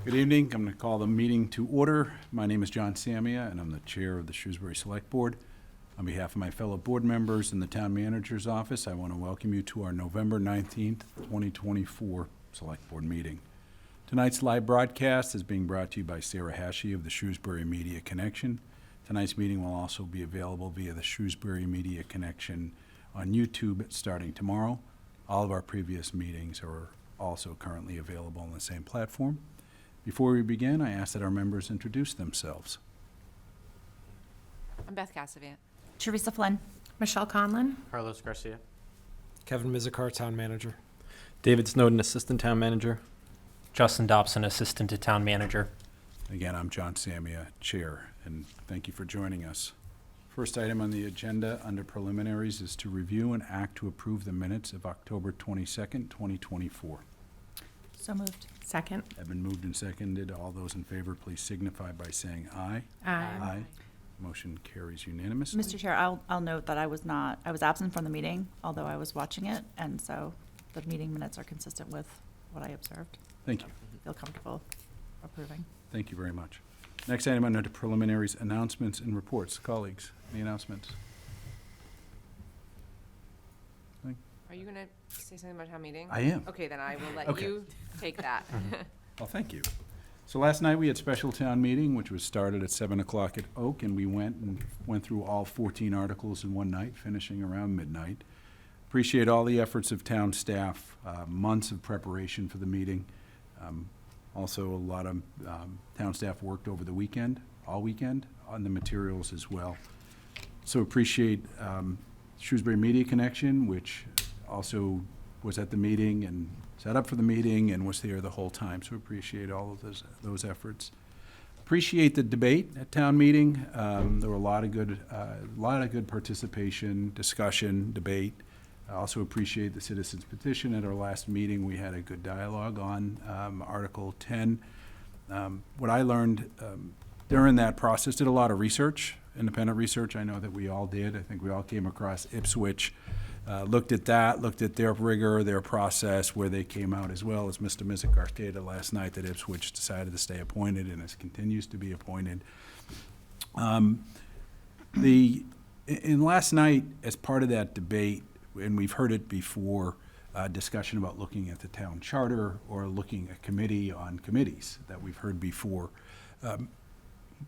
Good evening. I'm going to call the meeting to order. My name is John Samia, and I'm the chair of the Shrewsbury Select Board. On behalf of my fellow board members in the town manager's office, I want to welcome you to our November 19th, 2024 Select Board meeting. Tonight's live broadcast is being brought to you by Sarah Hashey of the Shrewsbury Media Connection. Tonight's meeting will also be available via the Shrewsbury Media Connection on YouTube starting tomorrow. All of our previous meetings are also currently available on the same platform. Before we begin, I ask that our members introduce themselves. I'm Beth Cassavant. Teresa Flynn. Michelle Conlon. Carlos Garcia. Kevin Mizikar, Town Manager. David Snowden, Assistant Town Manager. Justin Dobson, Assistant to Town Manager. Again, I'm John Samia, Chair, and thank you for joining us. First item on the agenda under preliminaries is to review and act to approve the minutes of October 22nd, 2024. So moved. Second. Have been moved and seconded. All those in favor, please signify by saying aye. Aye. Motion carries unanimously. Mr. Chair, I'll note that I was absent from the meeting, although I was watching it, and so the meeting minutes are consistent with what I observed. Thank you. Feel comfortable approving. Thank you very much. Next item under preliminaries, announcements and reports. Colleagues, any announcements? Are you going to say something about town meeting? I am. Okay, then I will let Okay. you take that. Well, thank you. So last night we had special town meeting, which was started at 7 o'clock at Oak, and we went through all 14 articles in one night, finishing around midnight. Appreciate all the efforts of town staff, months of preparation for the meeting. Also, a lot of town staff worked over the weekend, all weekend, on the materials as well. So appreciate Shrewsbury Media Connection, which also was at the meeting and set up for the meeting and was there the whole time. So appreciate all of those efforts. Appreciate the debate at town meeting. There were a lot of good participation, discussion, debate. I also appreciate the citizens petition. At our last meeting, we had a good dialogue on Article 10. What I learned during that process, did a lot of research, independent research. I know that we all did. I think we all came across Ipswich, looked at that, looked at their rigor, their process, where they came out, as well as Mr. Mizikar stated last night that Ipswich decided to stay appointed and it continues to be appointed. In last night, as part of that debate, and we've heard it before, discussion about looking at the town charter or looking at committee on committees that we've heard before.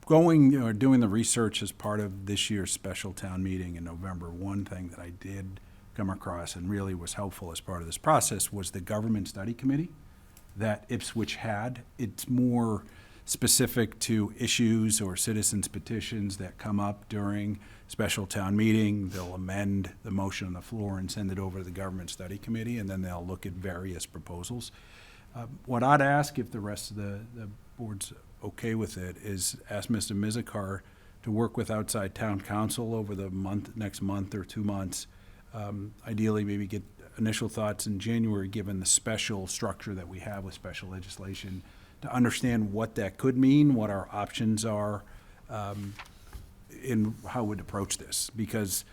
Doing the research as part of this year's special town meeting in November, one thing that I did come across and really was helpful as part of this process was the government study committee that Ipswich had. It's more specific to issues or citizens petitions that come up during special town meeting. They'll amend the motion on the floor and send it over to the government study committee, and then they'll look at various proposals. What I'd ask, if the rest of the board's okay with it, is ask Mr. Mizikar to work with outside town council over the next month or 2 months. Ideally, maybe get initial thoughts in January, given the special structure that we have with special legislation, to understand what that could mean, what our options are, in how we'd approach this. Because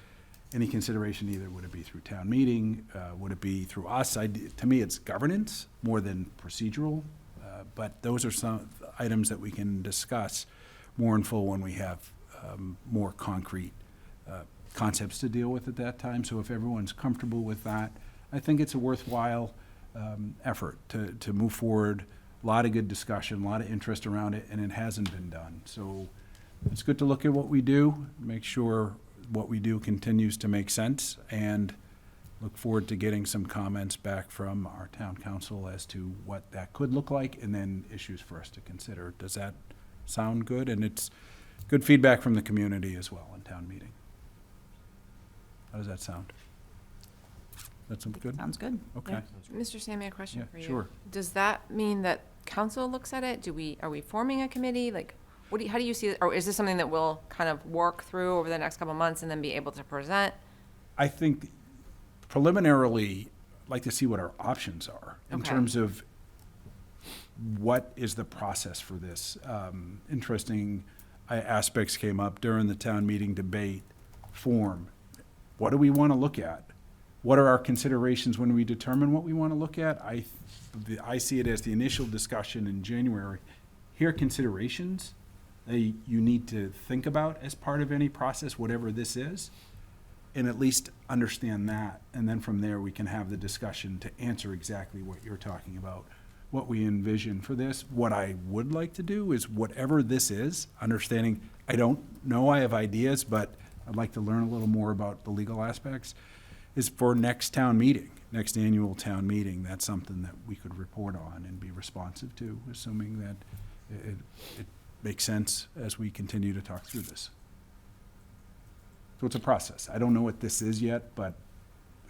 any consideration, either would it be through town meeting, would it be through us? To me, it's governance more than procedural, but those are some items that we can discuss more in full when we have more concrete concepts to deal with at that time. So if everyone's comfortable with that, I think it's a worthwhile effort to move forward. A lot of good discussion, a lot of interest around it, and it hasn't been done. So it's good to look at what we do, make sure what we do continues to make sense, and look forward to getting some comments back from our town council as to what that could look like, and then issues for us to consider. Does that sound good? And it's good feedback from the community as well in town meeting. How does that sound? That sound good? Sounds good. Okay. Yeah. Mr. Sammy, a question Yeah, for you. sure. Does that mean that council looks at it? Are we forming a committee? Like, how do you see it? Or is this something that we'll kind of work through over the next couple of months and then be able to present? I think preliminarily, I'd like to see what our options are in Okay. terms of what is the process for this. Interesting aspects came up during the town meeting debate form. What do we want to look at? what are our considerations when we determine what we want to look at? I see it as the initial discussion in January. Here are considerations that you need to think about as part of any process, whatever this is, and at least understand that. And then from there, we can have the discussion to answer exactly what you're talking about, what we envision for this. What I would like to do is whatever this is, understanding, I don't know, I have ideas, but I'd like to learn a little more about the legal aspects, is for next town meeting, next annual town meeting. That's something that we could report on and be responsive to, assuming that it makes sense as we continue to talk through this. So it's a process. I don't know what this is yet, but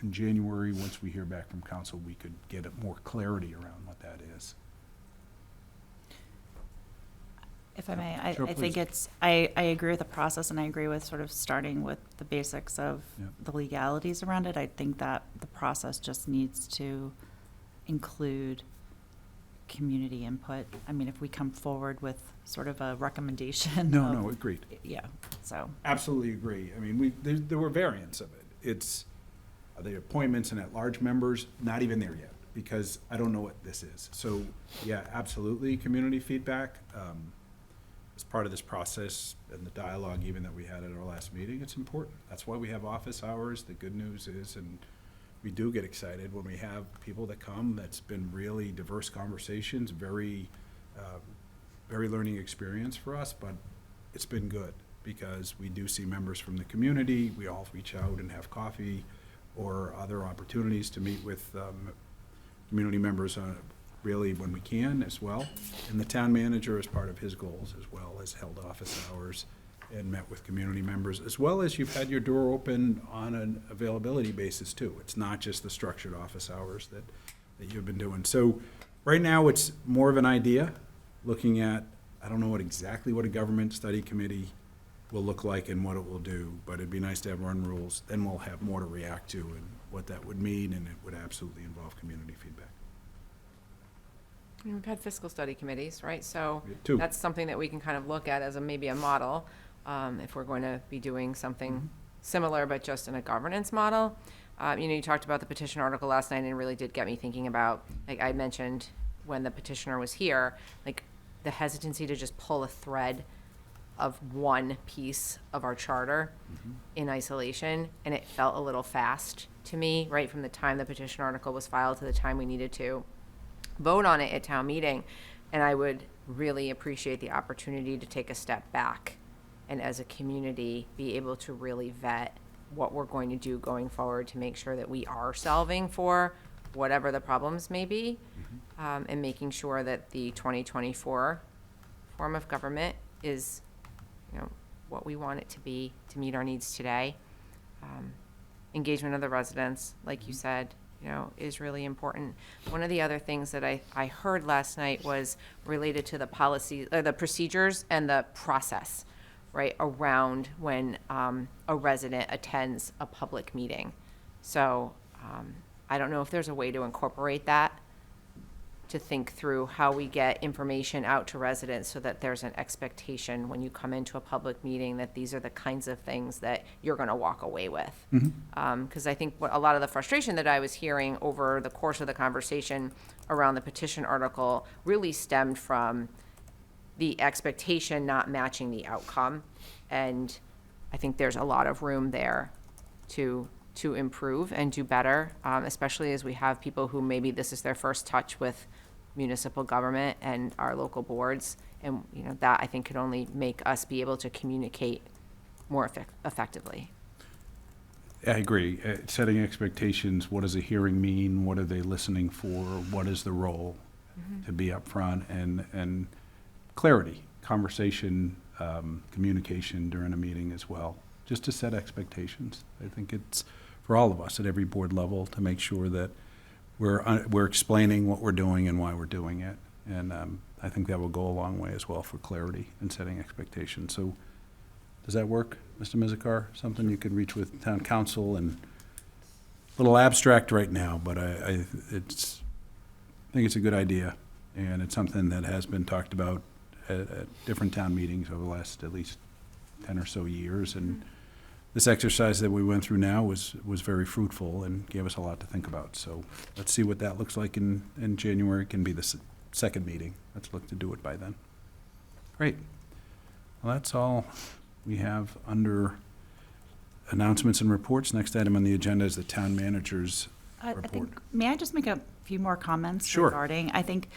in January, once we hear back from council, we could get more clarity around what that is. If I may, Sure, I think please. I agree with the process, and I agree with sort of starting with the basics of Yep. the legalities around it. I think that the process just needs to include community input. I mean, if we come forward with sort of a recommendation. No, agreed. Yeah, so, Absolutely agree. I mean, there were variants of it. It's the appointments and at-large members, not even there yet, because I don't know what this is. So, yeah, absolutely, community feedback. As part of this process and the dialogue even that we had at our last meeting, it's important. That's why we have office hours. The good news is, and we do get excited when we have people that come, that's been really diverse conversations, very learning experience for us, but it's been good because we do see members from the community. We all reach out and have coffee or other opportunities to meet with community members really when we can as well. And the town manager, as part of his goals as well, has held office hours and met with community members, as well as you've had your door open on an availability basis too. It's not just the structured office hours that you've been doing. So right now, it's more of an idea, looking at, I don't know exactly what a government study committee will look like and what it will do, but it'd be nice to have run rules. Then we'll have more to react to and what that would mean, and it would absolutely involve community feedback. We've had fiscal study committees, right? So Two. that's something that we can kind of look at as maybe a model, if we're going to be doing something similar, but just in a governance model. You talked about the petition article last night, and it really did get me thinking about, like I mentioned when the petitioner was here, like the hesitancy to just pull a thread of one piece of our charter in isolation, and it felt a little fast to me, right from the time the petition article was filed to the time we needed to vote on it at town meeting. And I would really appreciate the opportunity to take a step back and as a community be able to really vet what we're going to do going forward to make sure that we are solving for whatever the problems may be, and making sure that the 2024 form of government is, what we want it to be to meet our needs today. Engagement of the residents, like you said, is really important. One of the other things that I heard last night was related to the policy, the procedures and the process, right, around when a resident attends a public meeting. So I don't know if there's a way to incorporate that, to think through how we get information out to residents so that there's an expectation when you come into a public meeting that these are the kinds of things that you're going to walk away with. Because I think a lot of the frustration that I was hearing over the course of the conversation around the petition article really stemmed from the expectation not matching the outcome. And I think there's a lot of room there to improve and do better, especially as we have people who maybe this is their first touch with municipal government and our local boards. And, that I think could only make us be able to communicate more effectively. I agree. Setting expectations, what does a hearing mean? What are they listening for? What is the role to be upfront, and clarity, conversation, communication during a meeting as well, just to set expectations. I think it's for all of us at every board level to make sure that we're explaining what we're doing and why we're doing it. And I think that will go a long way as well for clarity and setting expectations. So does that work, Mr. Mizikar? Something you could reach with town council, and a little abstract right now, but I think it's a good idea. And it's something that has been talked about at different town meetings over the last at least 10 or so years. And this exercise that we went through now was very fruitful and gave us a lot to think about. So let's see what that looks like in January. It can be the second meeting. Let's look to do it by then. Great. Well, that's all we have under announcements and reports. Next item on the agenda is the town manager's I report. think, may I just make a few more comments Sure. regarding, I think,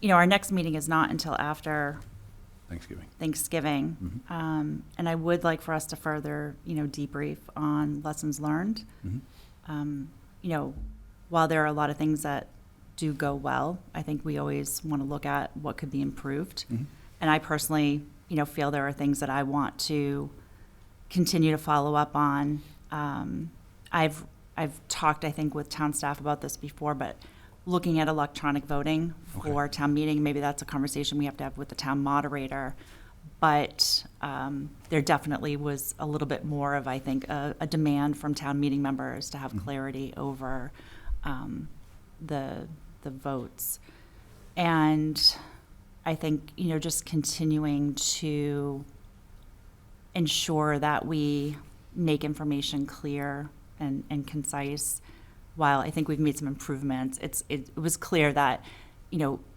our next meeting is not until after Thanksgiving. Thanksgiving. And I would like for us to further, debrief on lessons learned. Mhm. While there are a lot of things that do go well, I think we always want to look at what could be improved. Mhm. And I personally, feel there are things that I want to continue to follow up on. I've talked, I think, with town staff about this before, but looking at electronic voting for town meeting, maybe that's a conversation we have to have with the town moderator. But there definitely was a little bit more of, I think, a demand from town meeting members to have clarity over the votes. And I think, just continuing to ensure that we make information clear and concise. While I think we've made some improvements, it was clear that,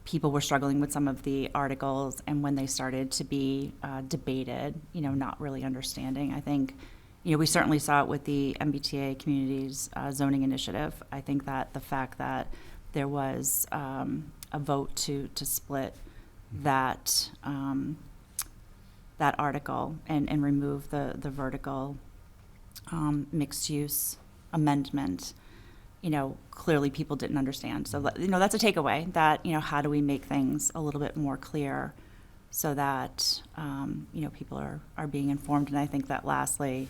people were struggling with some of the articles, and when they started to be debated, not really understanding. I think, we certainly saw it with the MBTA Communities Zoning Initiative. I think that the fact that there was a vote to split that that article and remove the vertical mixed use amendment, clearly people didn't understand. So, that's a takeaway that, how do we make things a little bit more clear so that, people are being informed. And I think that lastly,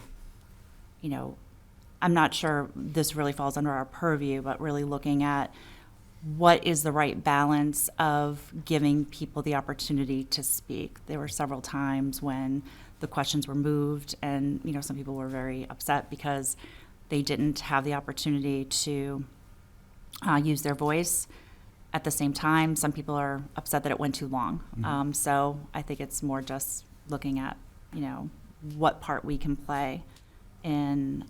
I'm not sure this really falls under our purview, but really looking at what is the right balance of giving people the opportunity to speak. There were several times when the questions were moved and, some people were very upset because they didn't have the opportunity to use their voice. At the same time, some people are upset that it went too long. So I think it's more just looking at, what part we can play in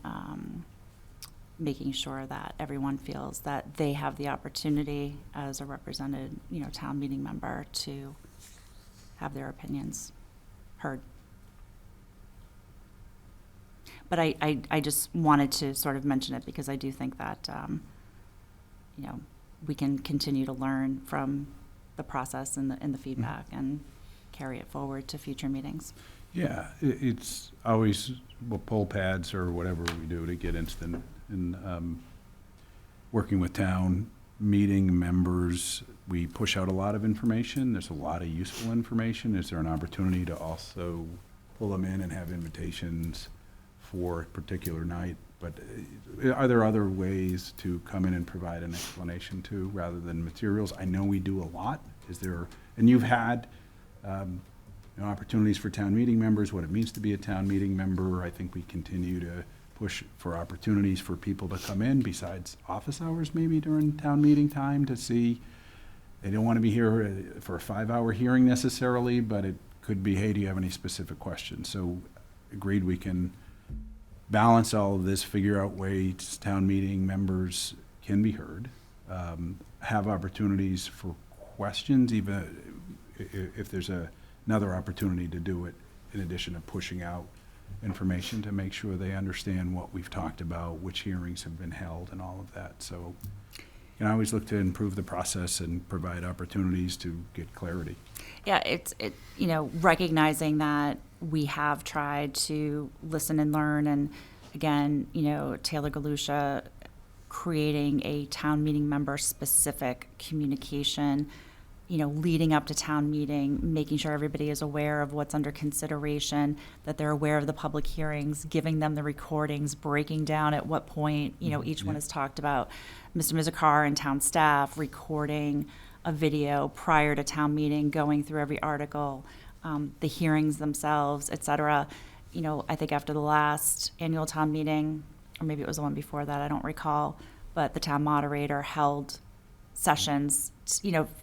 making sure that everyone feels that they have the opportunity as a represented, town meeting member to have their opinions heard. But I just wanted to sort of mention it because I do think that, we can continue to learn from the process and the feedback and carry it forward to future meetings. Yeah, it's always poll pads or whatever we do to get instant in working with town meeting members. We push out a lot of information. There's a lot of useful information. Is there an opportunity to also pull them in and have invitations for a particular night? But are there other ways to come in and provide an explanation too, rather than materials? I know we do a lot. Is there, and you've had opportunities for town meeting members, what it means to be a town meeting member. I think we continue to push for opportunities for people to come in besides office hours maybe during town meeting time to see. They don't want to be here for a 5-hour hearing necessarily, but it could be, hey, do you have any specific questions? So agreed, we can balance all of this, figure out ways town meeting members can be heard, have opportunities for questions, even if there's another opportunity to do it in addition to pushing out information to make sure they understand what we've talked about, which hearings have been held and all of that. So you can always look to improve the process and provide opportunities to get clarity. Yeah, it's recognizing that we have tried to listen and learn, and again, Taylor Galusha creating a town meeting member specific communication, leading up to town meeting, making sure everybody is aware of what's under consideration, that they're aware of the public hearings, giving them the recordings, breaking down at what point, each one is talked about. Mr. Mizikar and town staff recording a video prior to town meeting, going through every article, the hearings themselves, et cetera. I think after the last annual town meeting, or maybe it was the one before that, I don't recall, but the town moderator held sessions,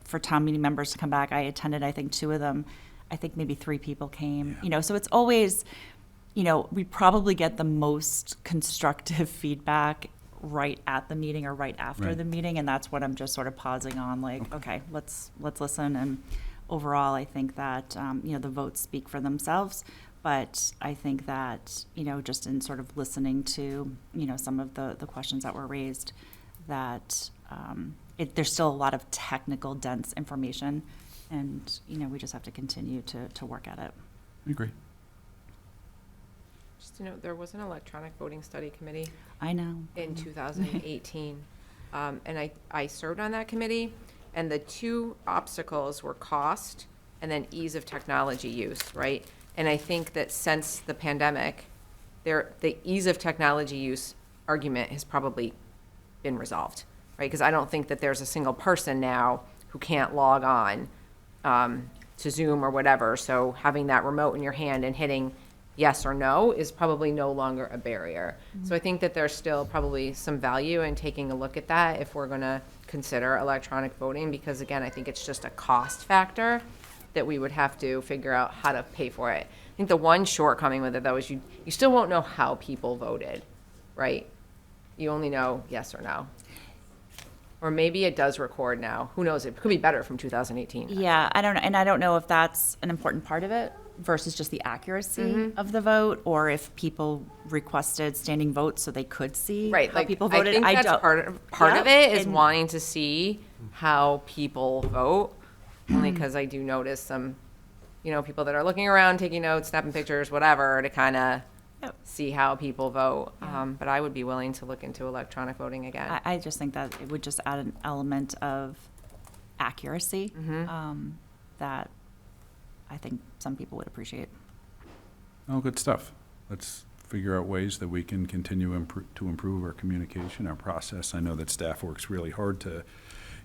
for town meeting members to come back. I attended, I think, 2 of them. I think maybe 3 people came, so it's always, you know, we probably get the most constructive feedback right at the meeting or right after Right. the meeting, and that's what I'm just sort of pausing on, like, okay, let's listen. And overall, I think that, you know, the votes speak for themselves, but I think that, you know, just in sort of listening to, you know, some of the questions that were raised, that there's still a lot of technical, dense information, and, you know, we just have to continue to work at it. I agree. Just to note, there was an electronic voting study committee I know. in 2018. And I served on that committee, and the two obstacles were cost and then ease of technology use, right? And I think that since the pandemic, the ease of technology use argument has probably been resolved, right? Because I don't think that there's a single person now who can't log on to Zoom or whatever. So having that remote in your hand and hitting yes or no is probably no longer a barrier. So I think that there's still probably some value in taking a look at that if we're going to consider electronic voting, because again, I think it's just a cost factor that we would have to figure out how to pay for it. I think the one shortcoming with it, though, is you still won't know how people voted, right? You only know yes or no. Or maybe it does record now. Who knows? It could be better from 2018. Yeah, I don't know, and I don't know if that's an important part of it versus just the accuracy of the vote, or if people requested standing votes so they could see Right, how like, people I voted. think that's don't- part of Yeah, it is and- wanting to see how people vote, only because I do notice some, you know, people that are looking around, taking notes, snapping pictures, whatever, to kind of Yep. see how people vote. Yeah. But I would be willing to look into electronic voting again. I just think that it would just add an element of accuracy that I think some people would appreciate. Oh, good stuff. Let's figure out ways that we can continue to improve our communication, our process. I know that staff works really hard to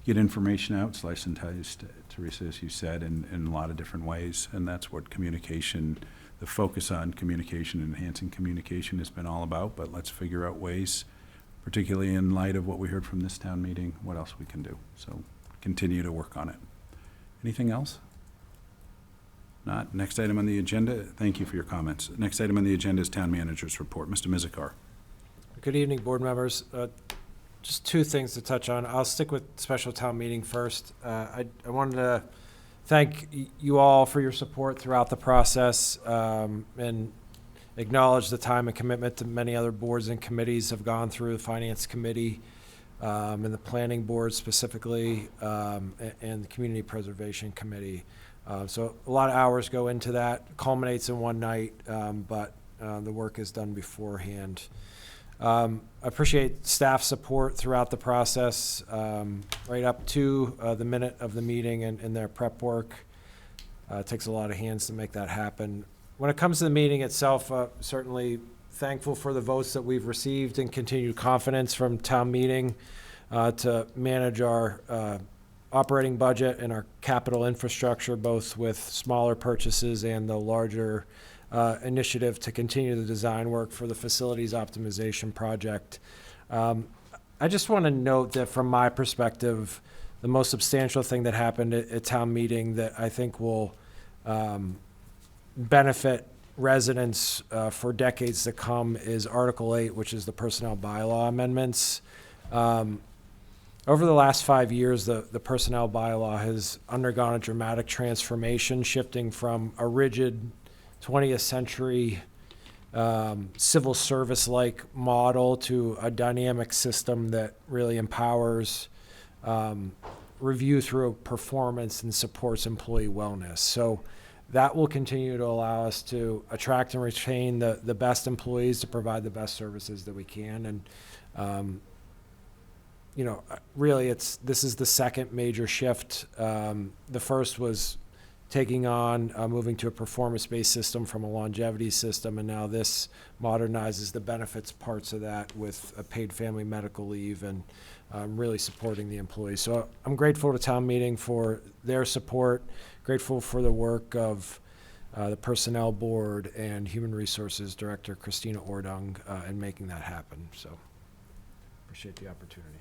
get information out, slice and dice, Teresa, as you said, in a lot of different ways. And that's what communication, the focus on communication, enhancing communication has been all about. But let's figure out ways, particularly in light of what we heard from this town meeting, what else we can do. So continue to work on it. Anything else? Not. Next item on the agenda, thank you for your comments. Next item on the agenda is Town Manager's Report. Mr. Mizikar. Good evening, board members. Just two things to touch on. I'll stick with special town meeting first. I wanted to thank you all for your support throughout the process, and acknowledge the time and commitment that many other boards and committees have gone through, the Finance Committee, and the Planning Board specifically, and the Community Preservation Committee. So a lot of hours go into that, culminates in one night, but the work is done beforehand. I appreciate staff support throughout the process, right up to the minute of the meeting and their prep work. It takes a lot of hands to make that happen. When it comes to the meeting itself, certainly thankful for the votes that we've received and continued confidence from town meeting to manage our operating budget and our capital infrastructure, both with smaller purchases and the larger initiative to continue the design work for the facilities optimization project. I just want to note that from my perspective, the most substantial thing that happened at town meeting that I think will benefit residents for decades to come is Article 8, which is the personnel bylaw amendments. Over the last 5 years, the personnel bylaw has undergone a dramatic transformation, shifting from a rigid 20th century civil service-like model to a dynamic system that really empowers review through performance and supports employee wellness. So that will continue to allow us to attract and retain the best employees to provide the best services that we can. And you know, really, this is the second major shift. The first was taking on, moving to a performance-based system from a longevity system, and now this modernizes the benefits parts of that with a paid family medical leave and really supporting the employees. So I'm grateful to town meeting for their support, grateful for the work of the Personnel Board and Human Resources Director Christina Ordung in making that happen. So appreciate the opportunity.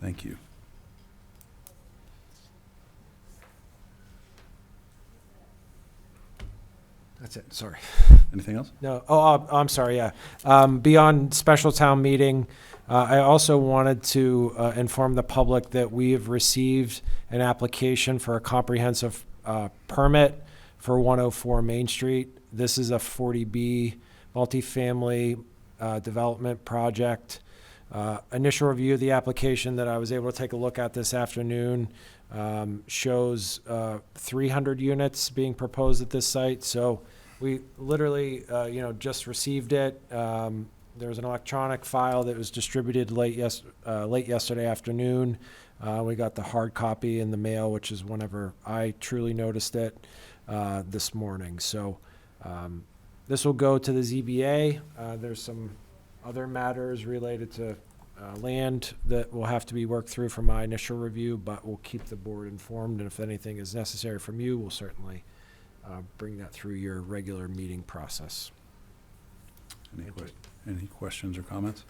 Thank you. That's it, sorry. Anything else? No, I'm sorry, yeah. Beyond special town meeting, I also wanted to inform the public that we have received an application for a comprehensive permit for 104 Main Street. This is a 40B multifamily development project. Initial review of the application that I was able to take a look at this afternoon shows 300 units being proposed at this site. So we literally, just received it. There was an electronic file that was distributed late yesterday afternoon. We got the hard copy in the mail, which is whenever I truly noticed it this morning. So this will go to the ZBA. There's some other matters related to land that will have to be worked through from my initial review, but we'll keep the board informed, and if anything is necessary from you, we'll certainly bring that through your regular meeting process. Any questions or comments?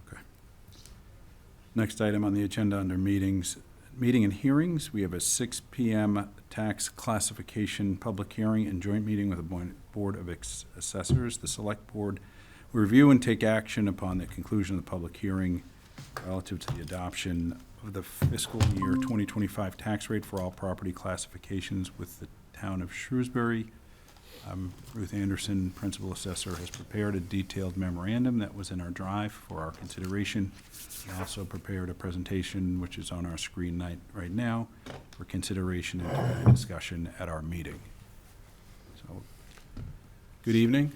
Okay. Next item on the agenda under meeting and hearings, we have a 6 PM tax classification public hearing and joint meeting with the Board of Assessors. The Select Board will review and take action upon the conclusion of the public hearing relative to the adoption of the fiscal year 2025 tax rate for all property classifications with the town of Shrewsbury. Ruth Anderson, Principal Assessor, has prepared a detailed memorandum that was in our drive for our consideration. We also prepared a presentation, which is on our screen right now, for consideration and discussion at our meeting. So, good evening.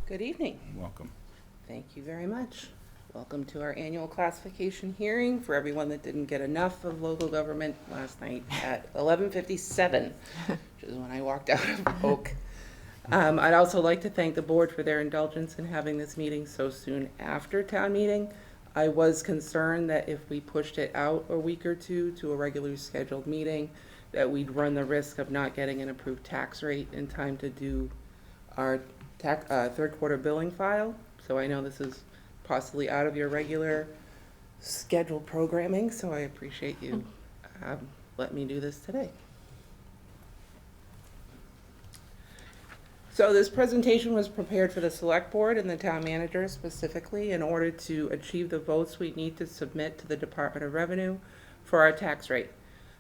Good evening. Welcome. Thank you very much. Welcome to our annual classification hearing for everyone that didn't get enough of local government last night at 11:57, which is when I walked out of Oak. I'd also like to thank the board for their indulgence in having this meeting so soon after town meeting. I was concerned that if we pushed it out a week or two to a regularly scheduled meeting, that we'd run the risk of not getting an approved tax rate in time to do our third quarter billing file. So I know this is possibly out of your regular scheduled programming, so I appreciate you letting me do this today. So this presentation was prepared for the select board and the town manager specifically in order to achieve the votes we need to submit to the Department of Revenue for our tax rate.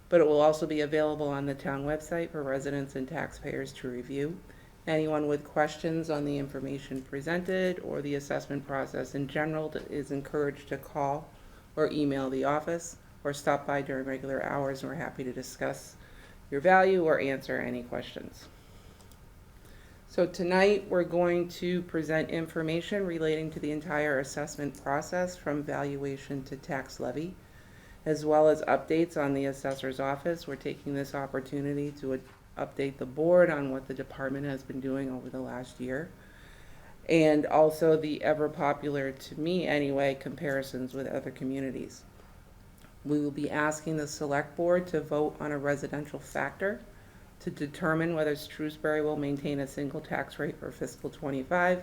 But it will also be available on the town website for residents and taxpayers to review. Anyone with questions on the information presented or the assessment process in general is encouraged to call or email the office or stop by during regular hours, and we're happy to discuss your value or answer any questions. So tonight we're going to present information relating to the entire assessment process from valuation to tax levy, as well as updates on the assessor's office. We're taking this opportunity to update the board on what the department has been doing over the last year, and also the ever popular, to me anyway, comparisons with other communities. We will be asking the select board to vote on a residential factor to determine whether Shrewsbury will maintain a single tax rate for fiscal 25,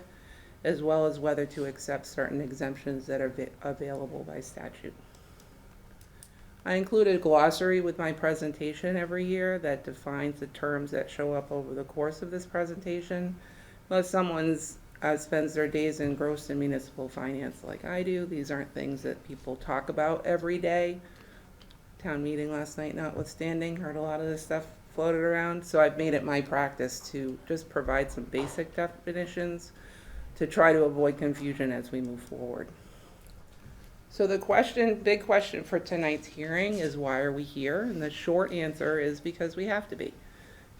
as well as whether to accept certain exemptions that are available by statute. I include a glossary with my presentation every year that defines the terms that show up over the course of this presentation. Unless someone spends their days engrossed in municipal finance like I do, these aren't things that people talk about every day. Town meeting last night notwithstanding, heard a lot of this stuff floated around, so I've made it my practice to just provide some basic definitions to try to avoid confusion as we move forward. So the big question for tonight's hearing is, why are we here? And the short answer is because we have to be.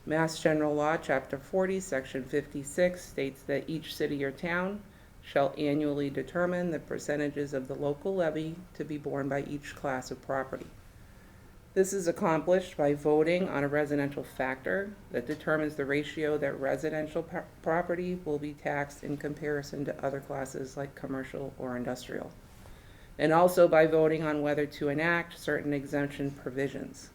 Mass General Law, Chapter 40, Section 56 states that each city or town shall annually determine the percentages of the local levy to be borne by each class of property. This is accomplished by voting on a residential factor that determines the ratio that residential property will be taxed in comparison to other classes like commercial or industrial, and also by voting on whether to enact certain exemption provisions.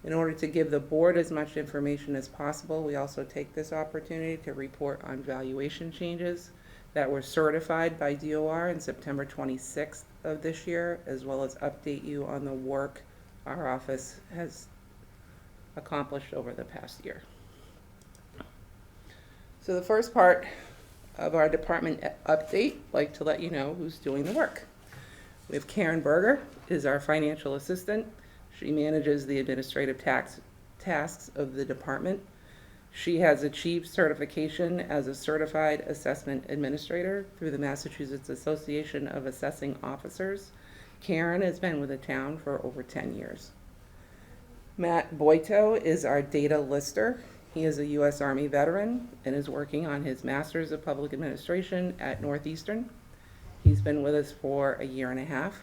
In order to give the board as much information as possible, we also take this opportunity to report on valuation changes that were certified by DOR in September 26th of this year, as well as update you on the work our office has accomplished over the past year. So the first part of our department update, I'd like to let you know who's doing the work. We have Karen Berger is our financial assistant. She manages the administrative tasks of the department. She has achieved certification as a certified assessment administrator through the Massachusetts Association of Assessing Officers. Karen has been with the town for over 10 years. Matt Boito is our data lister. He is a U.S. Army veteran and is working on his Master's of Public Administration at Northeastern. He's been with us for a year and a half.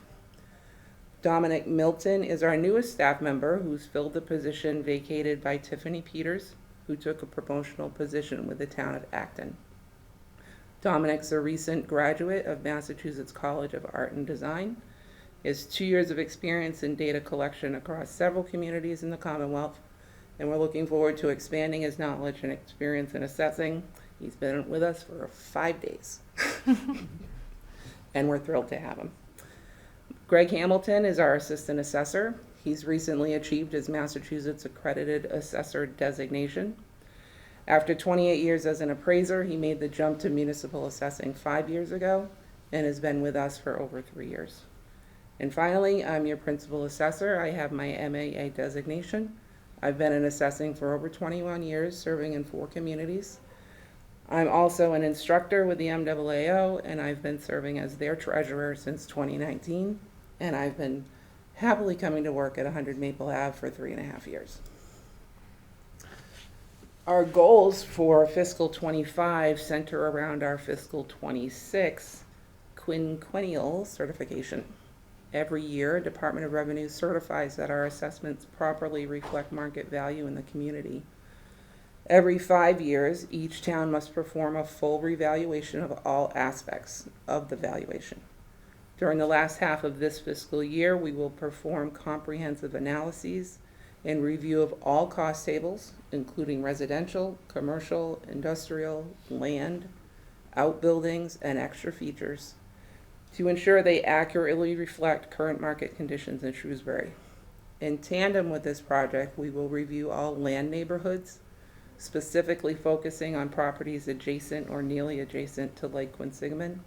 Dominic Milton is our newest staff member who's filled the position vacated by Tiffany Peters, who took a promotional position with the town of Acton. Dominic's a recent graduate of Massachusetts College of Art and Design. He has 2 years of experience in data collection across several communities in the Commonwealth, and we're looking forward to expanding his knowledge and experience in assessing. He's been with us for 5 days, and we're thrilled to have him. Greg Hamilton is our assistant assessor. He's recently achieved his Massachusetts Accredited Assessor designation. After 28 years as an appraiser, he made the jump to municipal assessing 5 years ago and has been with us for over 3 years. And finally, I'm your principal assessor. I have my MAA designation. I've been in assessing for over 21 years, serving in 4 communities. I'm also an instructor with the MAAO, and I've been serving as their treasurer since 2019, and I've been happily coming to work at 100 Maple Ave for 3.5 years. Our goals for fiscal 25 center around our fiscal 26 quinquennial certification. Every year, Department of Revenue certifies that our assessments properly reflect market value in the community. Every 5 years, each town must perform a full revaluation of all aspects of the valuation. During the last half of this fiscal year, we will perform comprehensive analyses and review of all cost tables, including residential, commercial, industrial, land, outbuildings, and extra features, to ensure they accurately reflect current market conditions in Shrewsbury. In tandem with this project, we will review all land neighborhoods, specifically focusing on properties adjacent or nearly adjacent to Lake Quinsigamon,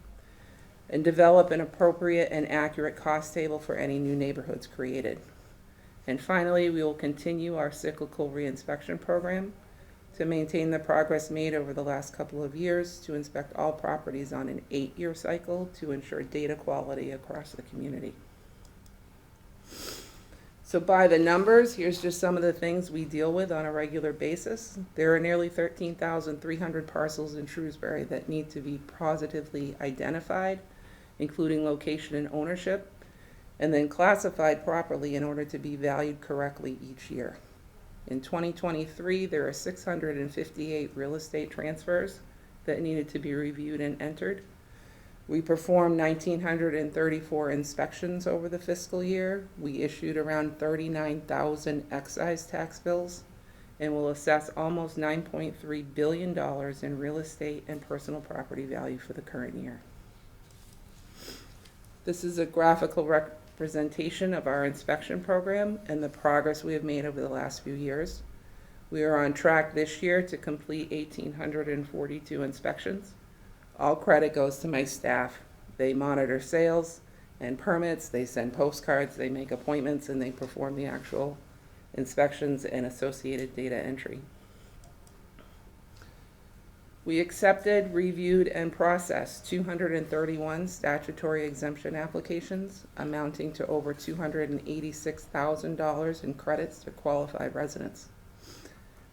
and develop an appropriate and accurate cost table for any new neighborhoods created. And finally, we will continue our cyclical reinspection program to maintain the progress made over the last couple of years to inspect all properties on an 8-year cycle to ensure data quality across the community. So by the numbers, here's just some of the things we deal with on a regular basis. There are nearly 13,300 parcels in Shrewsbury that need to be positively identified, including location and ownership, and then classified properly in order to be valued correctly each year. In 2023, there are 658 real estate transfers that needed to be reviewed and entered. We performed 1,934 inspections over the fiscal year. We issued around 39,000 excise tax bills and will assess almost $9.3 billion in real estate and personal property value for the current year. This is a graphical representation of our inspection program and the progress we have made over the last few years. We are on track this year to complete 1,842 inspections. All credit goes to my staff. They monitor sales and permits, they send postcards, they make appointments, and they perform the actual inspections and associated data entry. We accepted, reviewed, and processed 231 statutory exemption applications amounting to over $286,000 in credits to qualified residents.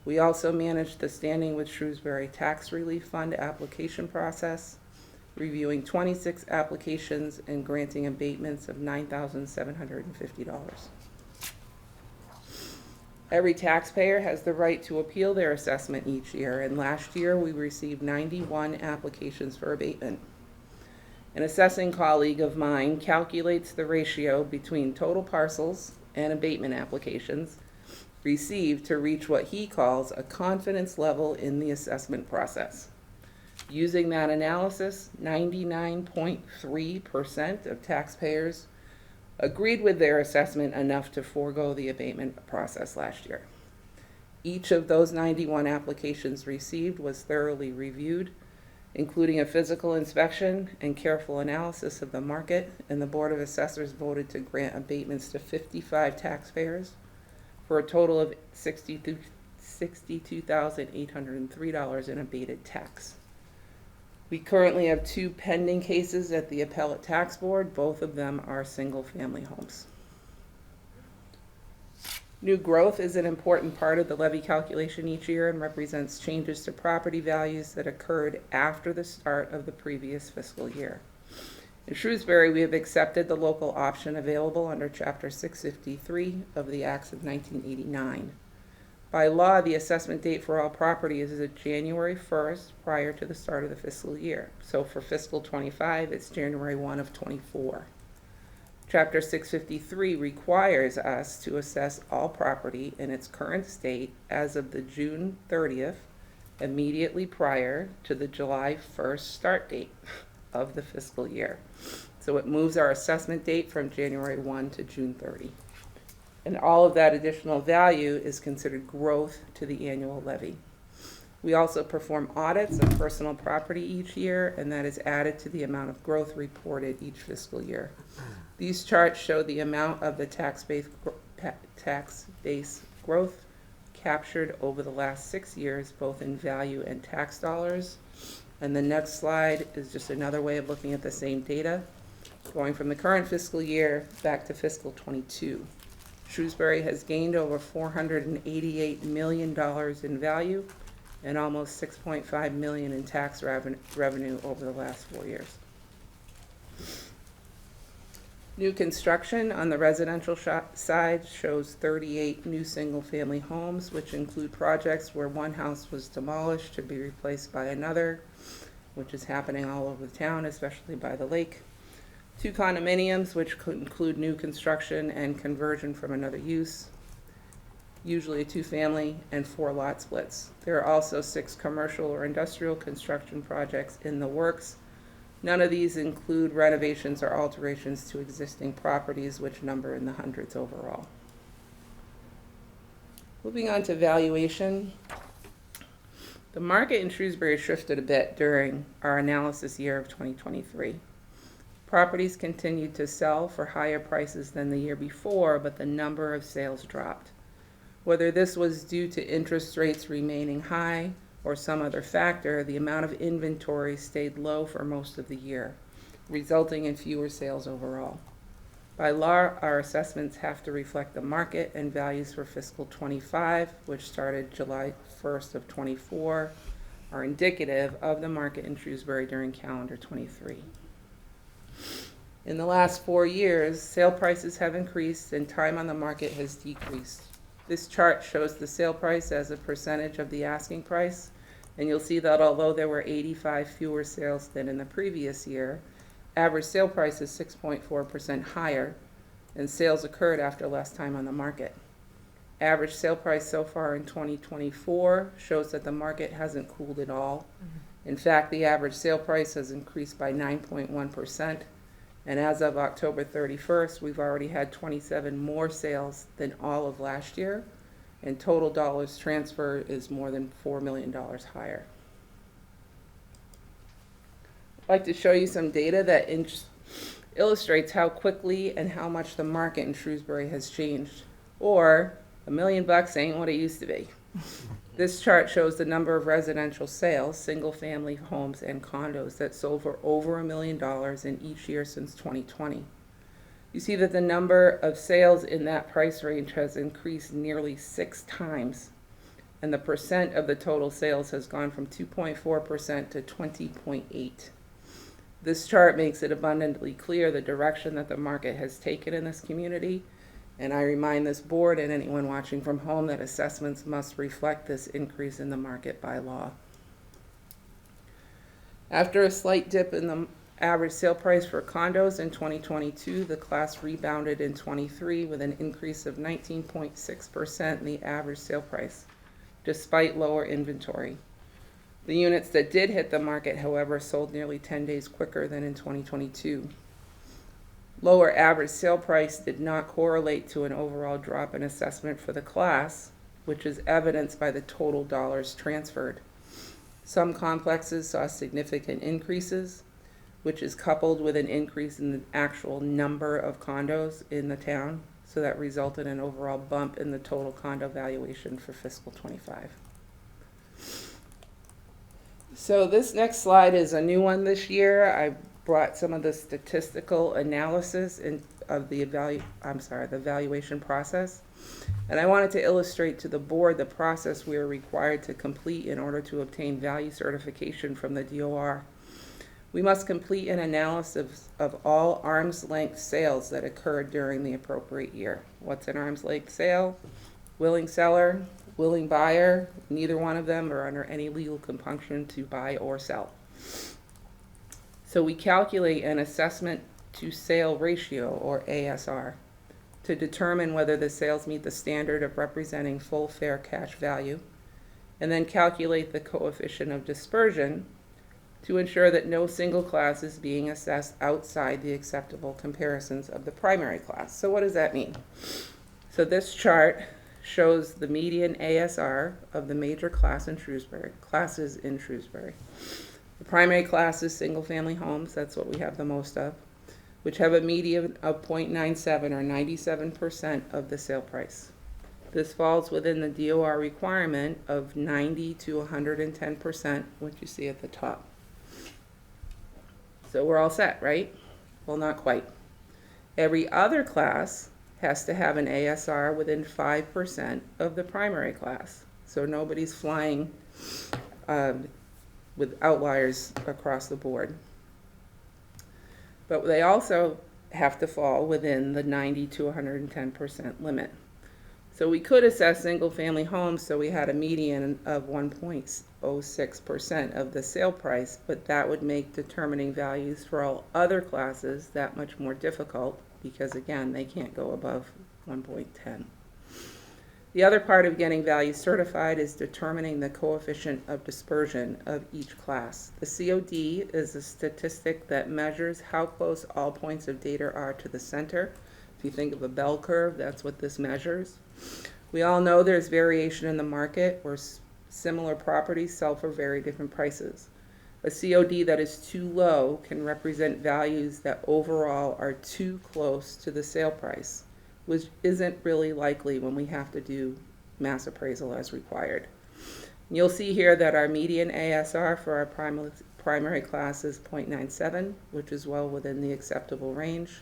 We also managed the Standing with Shrewsbury Tax Relief Fund application process, reviewing 26 applications and granting abatements of $9,750. Every taxpayer has the right to appeal their assessment each year, and last year we received 91 applications for abatement. An assessing colleague of mine calculates the ratio between total parcels and abatement applications received to reach what he calls a confidence level in the assessment process. Using that analysis, 99.3% of taxpayers agreed with their assessment enough to forego the abatement process last year. Each of those 91 applications received was thoroughly reviewed, including a physical inspection and careful analysis of the market, and the Board of Assessors voted to grant abatements to 55 taxpayers for a total of $62,803 in abated tax. We currently have 2 pending cases at the Appellate Tax Board. Both of them are single-family homes. New growth is an important part of the levy calculation each year and represents changes to property values that occurred after the start of the previous fiscal year. In Shrewsbury, we have accepted the local option available under Chapter 653 of the Acts of 1989. By law, the assessment date for all property is January 1st prior to the start of the fiscal year. So for fiscal 25, it's January 1 of 24. Chapter 653 requires us to assess all property in its current state as of the June 30th, immediately prior to the July 1st start date of the fiscal year. So it moves our assessment date from January 1 to June 30. And all of that additional value is considered growth to the annual levy. We also perform audits of personal property each year, and that is added to the amount of growth reported each fiscal year. These charts show the amount of the tax base growth captured over the last 6 years, both in value and tax dollars. And the next slide is just another way of looking at the same data, going from the current fiscal year back to fiscal 22. Shrewsbury has gained over $488 million in value and almost $6.5 million in tax revenue over the last 4 years. New construction on the residential side shows 38 new single-family homes, which include projects where one house was demolished to be replaced by another, which is happening all over the town, especially by the lake. 2 condominiums, which could include new construction and conversion from another use, usually a 2-family, and 4 lot splits. There are also 6 commercial or industrial construction projects in the works. None of these include renovations or alterations to existing properties, which number in the hundreds overall. Moving on to valuation. The market in Shrewsbury shifted a bit during our analysis year of 2023. Properties continued to sell for higher prices than the year before, but the number of sales dropped. Whether this was due to interest rates remaining high or some other factor, the amount of inventory stayed low for most of the year, resulting in fewer sales overall. By law, our assessments have to reflect the market, and values for fiscal 25, which started July 1st of 24, are indicative of the market in Shrewsbury during calendar 23. In the last 4 years, sale prices have increased and time on the market has decreased. This chart shows the sale price as a percentage of the asking price, and you'll see that although there were 85 fewer sales than in the previous year, average sale price is 6.4% higher, and sales occurred after less time on the market. Average sale price so far in 2024 shows that the market hasn't cooled at all. In fact, the average sale price has increased by 9.1%, and as of October 31st, we've already had 27 more sales than all of last year, and total dollars transferred is more than $4 million higher. I'd like to show you some data that illustrates how quickly and how much the market in Shrewsbury has changed, or $1 million ain't what it used to be. This chart shows the number of residential sales, single-family homes and condos that sold for over $1 million in each year since 2020. You see that the number of sales in that price range has increased nearly 6 times, and the percent of the total sales has gone from 2.4% to 20.8%. This chart makes it abundantly clear the direction that the market has taken in this community, and I remind this board and anyone watching from home that assessments must reflect this increase in the market by law. After a slight dip in the average sale price for condos in 2022, the class rebounded in 23 with an increase of 19.6% in the average sale price, despite lower inventory. The units that did hit the market, however, sold nearly 10 days quicker than in 2022. Lower average sale price did not correlate to an overall drop in assessment for the class, which is evidenced by the total dollars transferred. Some complexes saw significant increases, which is coupled with an increase in the actual number of condos in the town. So that resulted in an overall bump in the total condo valuation for fiscal '25. So this next slide is a new one this year. I brought some of the statistical analysis of the valuation process. And I wanted to illustrate to the board the process we are required to complete in order to obtain value certification from the DOR. We must complete an analysis of all arm's length sales that occurred during the appropriate year. What's an arm's length sale? Willing seller, willing buyer, neither one of them are under any legal compunction to buy or sell. So we calculate an assessment to sale ratio, or ASR, to determine whether the sales meet the standard of representing full fair cash value, and then calculate the coefficient of dispersion to ensure that no single class is being assessed outside the acceptable comparisons of the primary class. So what does that mean? So this chart shows the median ASR of the major classes in Shrewsbury. The primary class is single-family homes, that's what we have the most of, which have a median of 0.97 or 97% of the sale price. This falls within the DOR requirement of 90 to 110%, which you see at the top. So we're all set, right? Well, not quite. Every other class has to have an ASR within 5% of the primary class. So nobody's flying with outliers across the board. But they also have to fall within the 90 to 110% limit. So we could assess single-family homes so we had a median of 1.06% of the sale price, but that would make determining values for all other classes that much more difficult because, again, they can't go above 1.10. The other part of getting value certified is determining the coefficient of dispersion of each class. The COD is a statistic that measures how close all points of data are to the center. If you think of a bell curve, that's what this measures. We all know there's variation in the market where similar properties sell for very different prices. A COD that is too low can represent values that overall are too close to the sale price, which isn't really likely when we have to do mass appraisal as required. And you'll see here that our median ASR for our primary class is 0.97, which is well within the acceptable range.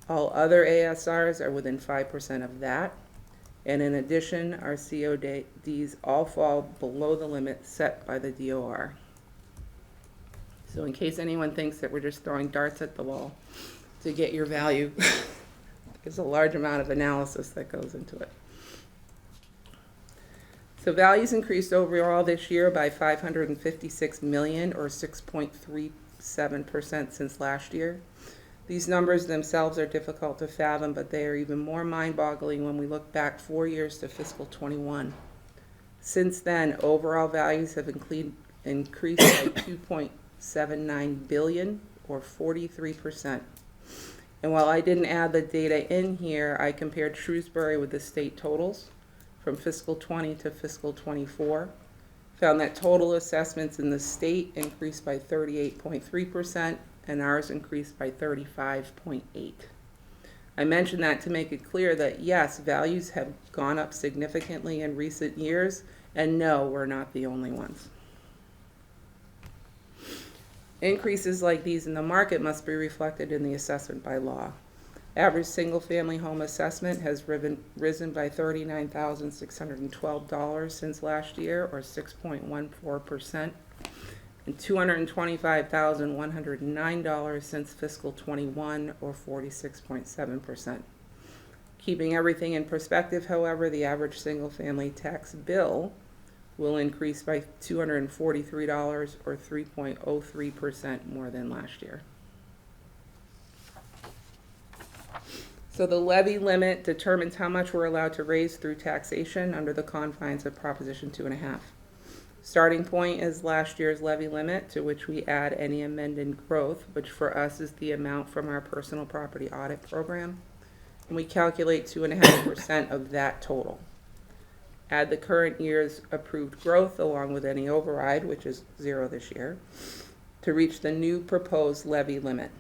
All other ASRs are within 5% of that. And in addition, our CODs all fall below the limit set by the DOR. So in case anyone thinks that we're just throwing darts at the wall to get your value, there's a large amount of analysis that goes into it. So values increased overall this year by $556 million or 6.37% since last year. These numbers themselves are difficult to fathom, but they are even more mind-boggling when we look back 4 years to fiscal '21. Since then, overall values have increased by $2.79 billion or 43%. And while I didn't add the data in here, I compared Shrewsbury with the state totals from fiscal '20 to fiscal '24. Found that total assessments in the state increased by 38.3%, and ours increased by 35.8%. I mentioned that to make it clear that yes, values have gone up significantly in recent years, and no, we're not the only ones. Increases like these in the market must be reflected in the assessment by law. Average single-family home assessment has risen by $39,612 since last year, or 6.14%. and $225,109 since fiscal '21, or 46.7%. Keeping everything in perspective, however, the average single-family tax bill will increase by $243, or 3.03% more than last year. So the levy limit determines how much we're allowed to raise through taxation under the confines of Proposition 2.5. Starting point is last year's levy limit, to which we add any amended growth, which for us is the amount from our personal property audit program. And we calculate 2.5% of that total. Add the current year's approved growth along with any override, which is 0 this year, to reach the new proposed levy limit.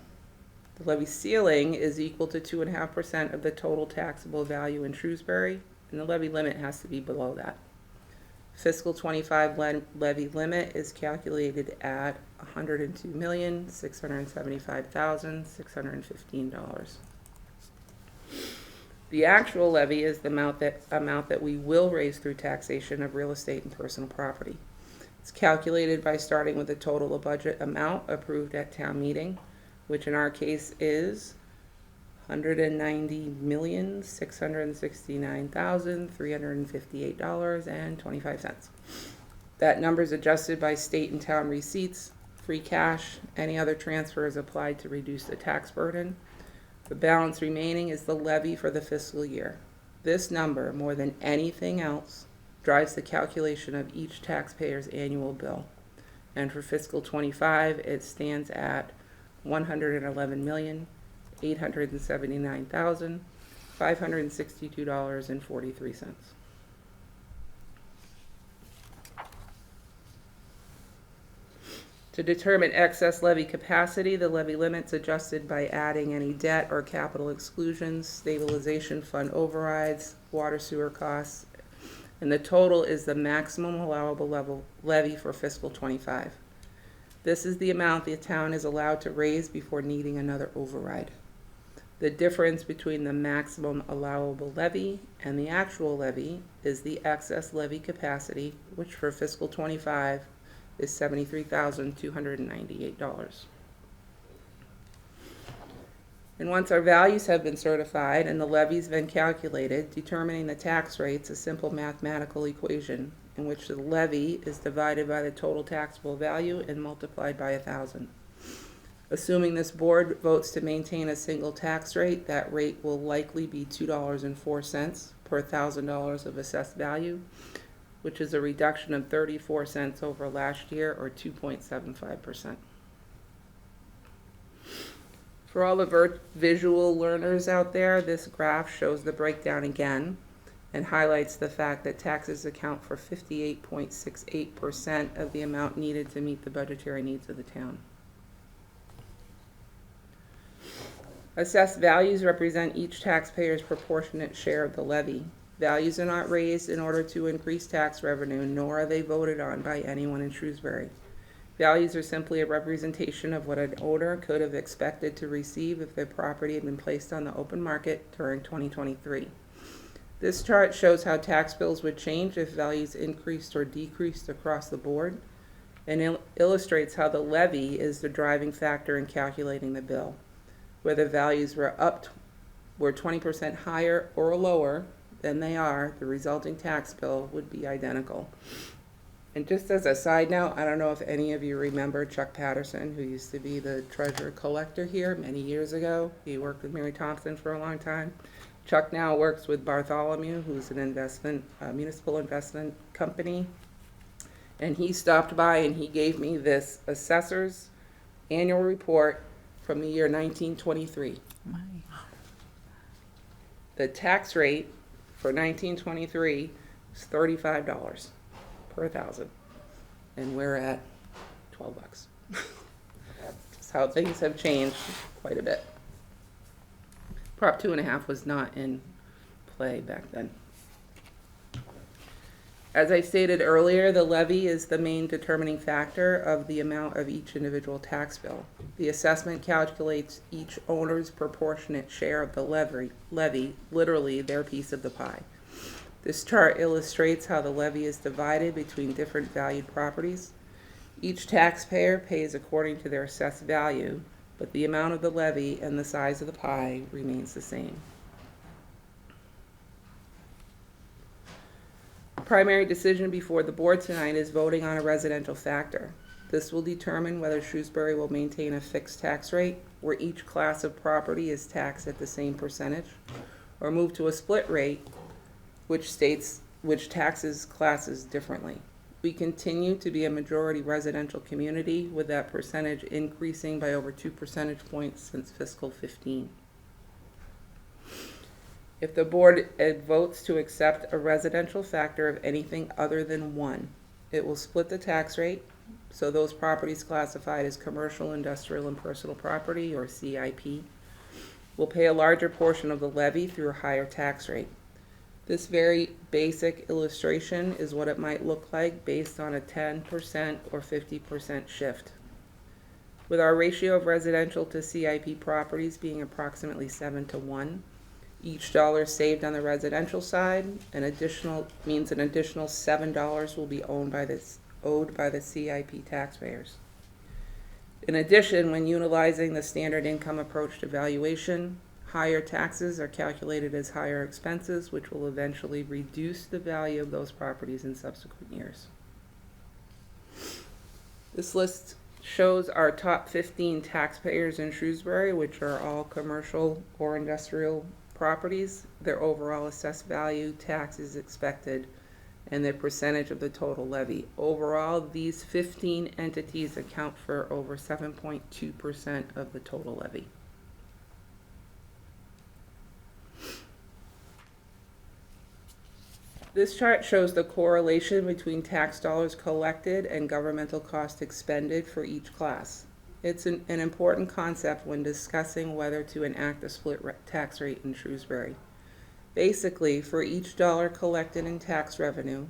The levy ceiling is equal to 2.5% of the total taxable value in Shrewsbury, and the levy limit has to be below that. Fiscal 25 levy limit is calculated at $102,675,615. The actual levy is the amount that we will raise through taxation of real estate and personal property. It's calculated by starting with the total budget amount approved at town meeting, which in our case is $190,669,358.25. That number is adjusted by state and town receipts, free cash, any other transfers applied to reduce the tax burden. The balance remaining is the levy for the fiscal year. This number, more than anything else, drives the calculation of each taxpayer's annual bill. And for fiscal 25, it stands at $111,879,562.43. To determine excess levy capacity, the levy limit's adjusted by adding any debt or capital exclusions, stabilization fund overrides, water sewer costs, and the total is the maximum allowable levy for fiscal 25. This is the amount the town is allowed to raise before needing another override. The difference between the maximum allowable levy and the actual levy is the excess levy capacity, which for fiscal 25 is $73,298. And once our values have been certified and the levy's been calculated, determining the tax rate's a simple mathematical equation in which the levy is divided by the total taxable value and multiplied by 1,000. Assuming this board votes to maintain a single tax rate, that rate will likely be $2.04 per $1,000 of assessed value, which is a reduction of 34 cents over last year, or 2.75%. For all the visual learners out there, this graph shows the breakdown again and highlights the fact that taxes account for 58.68% of the amount needed to meet the budgetary needs of the town. Assessed values represent each taxpayer's proportionate share of the levy. Values are not raised in order to increase tax revenue, nor are they voted on by anyone in Shrewsbury. Values are simply a representation of what an owner could have expected to receive if their property had been placed on the open market during 2023. This chart shows how tax bills would change if values increased or decreased across the board, and illustrates how the levy is the driving factor in calculating the bill. Whether values were 20% higher or lower than they are, the resulting tax bill would be identical. And just as a side note, I don't know if any of you remember Chuck Patterson, who used to be the treasurer collector here many years ago. He worked with Mary Thompson for a long time. Chuck now works with Bartholomew, who's an municipal investment company. And he stopped by and he gave me this assessor's annual report from the year 1923. The tax rate for 1923 is $35 per 1,000, and we're at $12. That's how things have changed quite a bit. Prop 2.5 was not in play back then. As I stated earlier, the levy is the main determining factor of the amount of each individual tax bill. The assessment calculates each owner's proportionate share of the levy, literally their piece of the pie. This chart illustrates how the levy is divided between different valued properties. Each taxpayer pays according to their assessed value, but the amount of the levy and the size of the pie remains the same. Primary decision before the board tonight is voting on a residential factor. This will determine whether Shrewsbury will maintain a fixed tax rate, where each class of property is taxed at the same percentage, or move to a split rate, which taxes classes differently. We continue to be a majority residential community, with that percentage increasing by over 2 percentage points since fiscal 15. If the board votes to accept a residential factor of anything other than 1, it will split the tax rate, so those properties classified as commercial, industrial, and personal property, or CIP, will pay a larger portion of the levy through a higher tax rate. This very basic illustration is what it might look like based on a 10% or 50% shift. With our ratio of residential to CIP properties being approximately 7-to-1, each dollar saved on the residential side means an additional $7 will be owed by the CIP taxpayers. In addition, when utilizing the standard income approach to valuation, higher taxes are calculated as higher expenses, which will eventually reduce the value of those properties in subsequent years. This list shows our top 15 taxpayers in Shrewsbury, which are all commercial or industrial properties, their overall assessed value, taxes expected, and their percentage of the total levy. Overall, these 15 entities account for over 7.2% of the total levy. This chart shows the correlation between tax dollars collected and governmental cost expended for each class. It's an important concept when discussing whether to enact a split tax rate in Shrewsbury. Basically, for each dollar collected in tax revenue,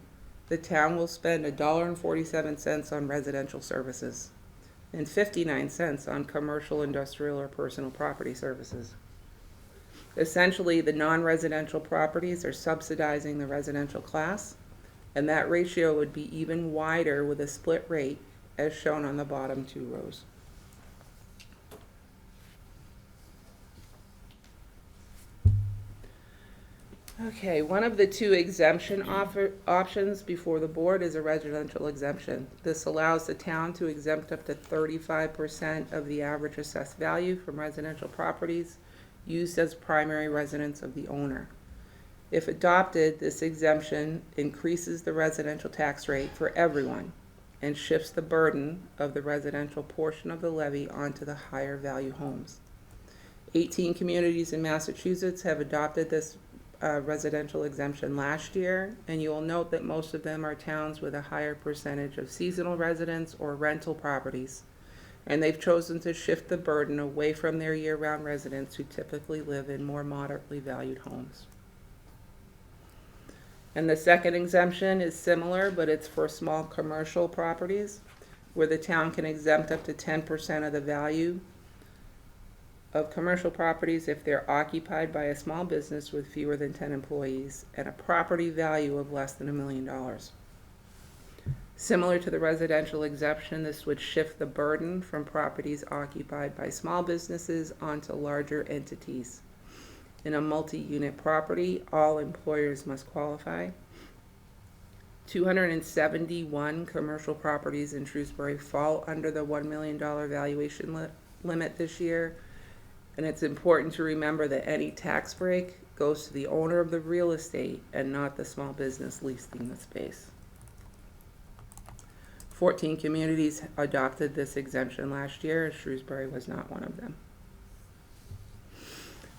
the town will spend $1.47 on residential services and 59 cents on commercial, industrial, or personal property services. Essentially, the non-residential properties are subsidizing the residential class, and that ratio would be even wider with a split rate, as shown on the bottom 2 rows. Okay, one of the 2 exemption options before the board is a residential exemption. This allows the town to exempt up to 35% of the average assessed value from residential properties used as primary residence of the owner. If adopted, this exemption increases the residential tax rate for everyone and shifts the burden of the residential portion of the levy onto the higher value homes. 18 communities in Massachusetts have adopted this residential exemption last year, and you will note that most of them are towns with a higher percentage of seasonal residents or rental properties, and they've chosen to shift the burden away from their year-round residents who typically live in more moderately valued homes. And the second exemption is similar, but it's for small commercial properties, where the town can exempt up to 10% of the value of commercial properties if they're occupied by a small business with fewer than 10 employees and a property value of less than $1 million. Similar to the residential exemption, this would shift the burden from properties occupied by small businesses onto larger entities. In a multi-unit property, all employers must qualify. 271 commercial properties in Shrewsbury fall under the $1 million valuation limit this year. And it's important to remember that any tax break goes to the owner of the real estate and not the small business leasing the space. 14 communities adopted this exemption last year, and Shrewsbury was not one of them.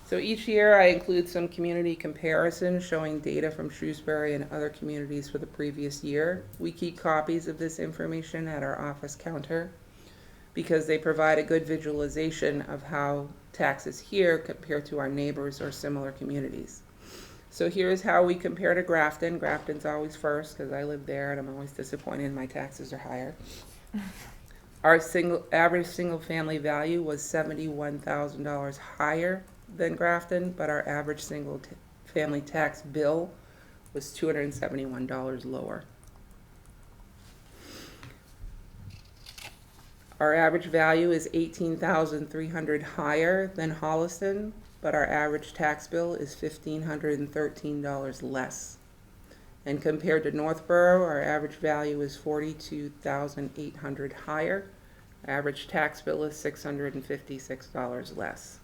So each year I include some community comparisons showing data from Shrewsbury and other communities for the previous year. We keep copies of this information at our office counter because they provide a good visualization of how taxes here compare to our neighbors or similar communities. So here's how we compare to Grafton. Grafton's always first because I live there and I'm always disappointed my taxes are higher. Our average single family value was $71,000 higher than Grafton, but our average single family tax bill was $271 lower. Our average value is $18,300 higher than Holliston, but our average tax bill is $1,513 less. And compared to Northborough, our average value is $42,800 higher. Average tax bill is $656 less.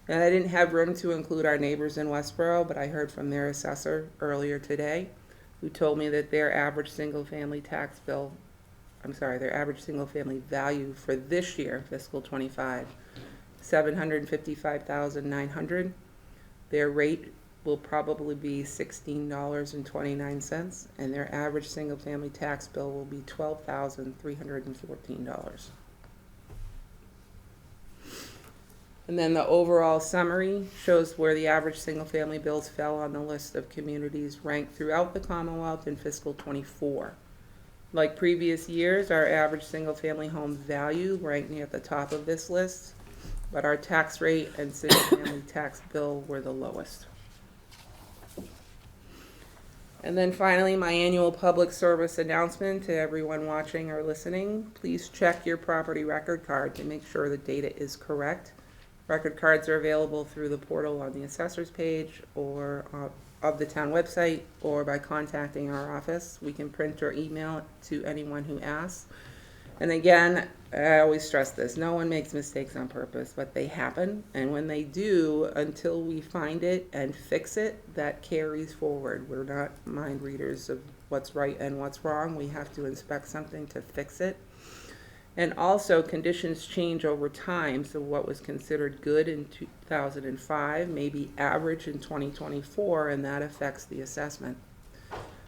And I didn't have room to include our neighbors in Westborough, but I heard from their assessor earlier today, who told me that their average single-family tax bill, their average single-family value for this year, fiscal 25, $755,900. Their rate will probably be $16.29, and their average single-family tax bill will be $12,314. And then the overall summary shows where the average single-family bills fell on the list of communities ranked throughout the Commonwealth in fiscal '24. Like previous years, our average single-family home value ranked near the top of this list, but our tax rate and single-family tax bill were the lowest. And then finally, my annual public service announcement to everyone watching or listening. Please check your property record card to make sure the data is correct. Record cards are available through the portal on the assessor's page or of the town website, or by contacting our office. We can print or email it to anyone who asks. And again, I always stress this, no one makes mistakes on purpose, but they happen. And when they do, until we find it and fix it, that carries forward. We're not mind readers of what's right and what's wrong. We have to inspect something to fix it. And also, conditions change over time, so what was considered good in 2005 may be average in 2024, and that affects the assessment.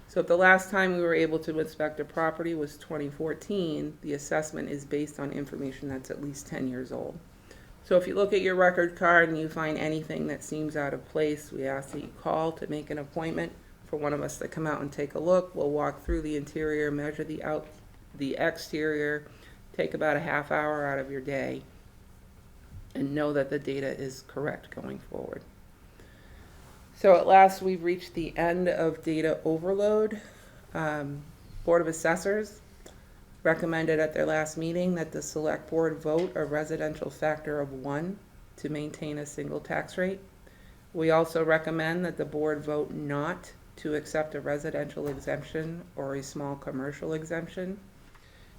So if the last time we were able to inspect a property was 2014, the assessment is based on information that's at least 10 years old. So if you look at your record card and you find anything that seems out of place, we ask that you call to make an appointment for one of us to come out and take a look. We'll walk through the interior, measure the exterior, take about a half hour out of your day, and know that the data is correct going forward. So at last, we've reached the end of data overload. Board of Assessors recommended at their last meeting that the select board vote a residential factor of 1 to maintain a single tax rate. We also recommend that the board vote not to accept a residential exemption or a small commercial exemption.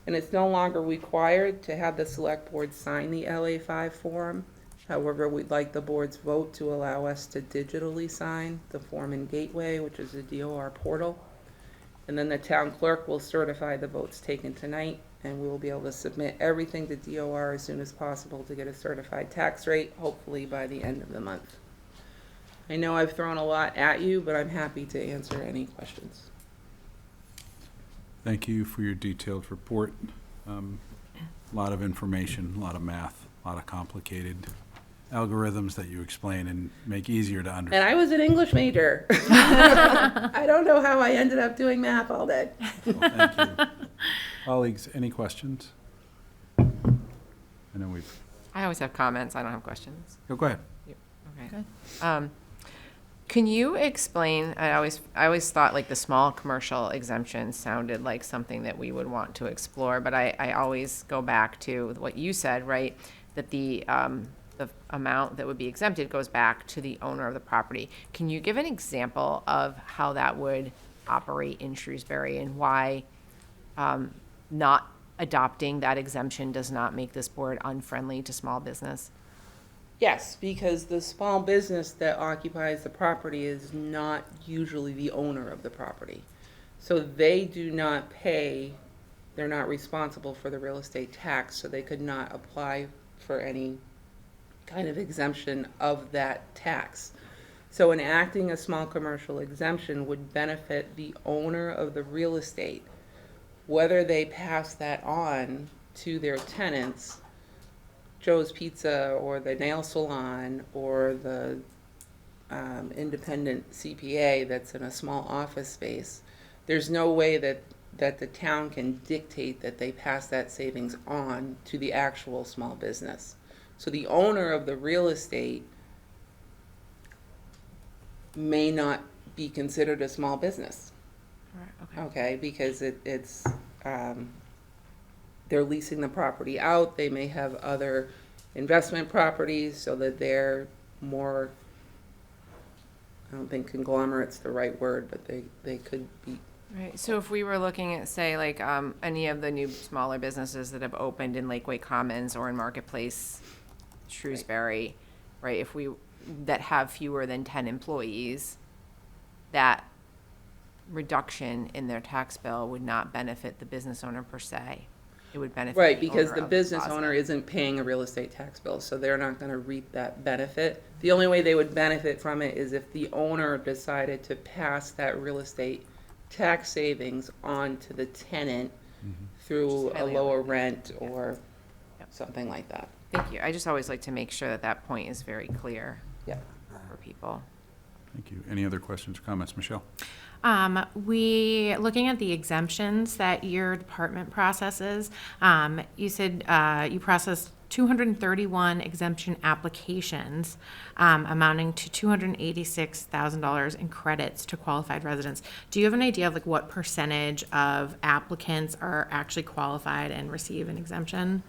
And it's no longer required to have the select board sign the LA5 form. However, we'd like the board's vote to allow us to digitally sign the form in Gateway, which is a DOR portal. And then the town clerk will certify the votes taken tonight, and we will be able to submit everything to DOR as soon as possible to get a certified tax rate, hopefully by the end of the month. I know I've thrown a lot at you, but I'm happy to answer any questions. Thank you for your detailed report. A lot of information, a lot of math, a lot of complicated algorithms that you explain and make easier to And understand. I was an English major. I don't know how I ended up doing math all day. Well, thank you. Colleagues, any questions? I know we've, I always have comments. I don't have questions. go ahead. Okay. Can you explain, I always thought like the small commercial exemption sounded like something that we would want to explore, but I always go back to what you said, right? That the amount that would be exempted goes back to the owner of the property. Can you give an example of how that would operate in Shrewsbury and why not adopting that exemption does not make this board unfriendly to small business? Yes, because the small business that occupies the property is not usually the owner of the property. So they do not pay, they're not responsible for the real estate tax, so they could not apply for any kind of exemption of that tax. So enacting a small commercial exemption would benefit the owner of the real estate. Whether they pass that on to their tenants, Joe's Pizza or the nail salon or the independent CPA that's in a small office space, there's no way that the town can dictate that they pass that savings on to the actual small business. So the owner of the real estate may not be considered a small business, okay, because it's they're leasing the property out. They may have other investment properties so that they're more, I don't think conglomerate's the right word, but they could be. Right, so if we were looking at, say, like, any of the new smaller businesses that have opened in Lakeway Commons or in Marketplace Shrewsbury, right, if we, that have fewer than 10 employees, that reduction in their tax bill would not benefit the business owner per se. it would benefit. Right, the because owner the of business plaza. owner isn't paying a real estate tax bill, so they're not gonna reap that benefit. The only way they would benefit from it is if the owner decided to pass that real estate tax savings on to the tenant through Which is a highly lower unlikely. rent Yeah. or Yep. something like that. Thank you. I just always like to make sure that that point is very clear Yeah. for people. Thank you. Any other questions or comments? Michelle? Looking at the exemptions that your department processes, you said, you processed 231 exemption applications, amounting to $286,000 in credits to qualified residents. Do you have an idea of like what percentage of applicants are actually qualified and receive an exemption?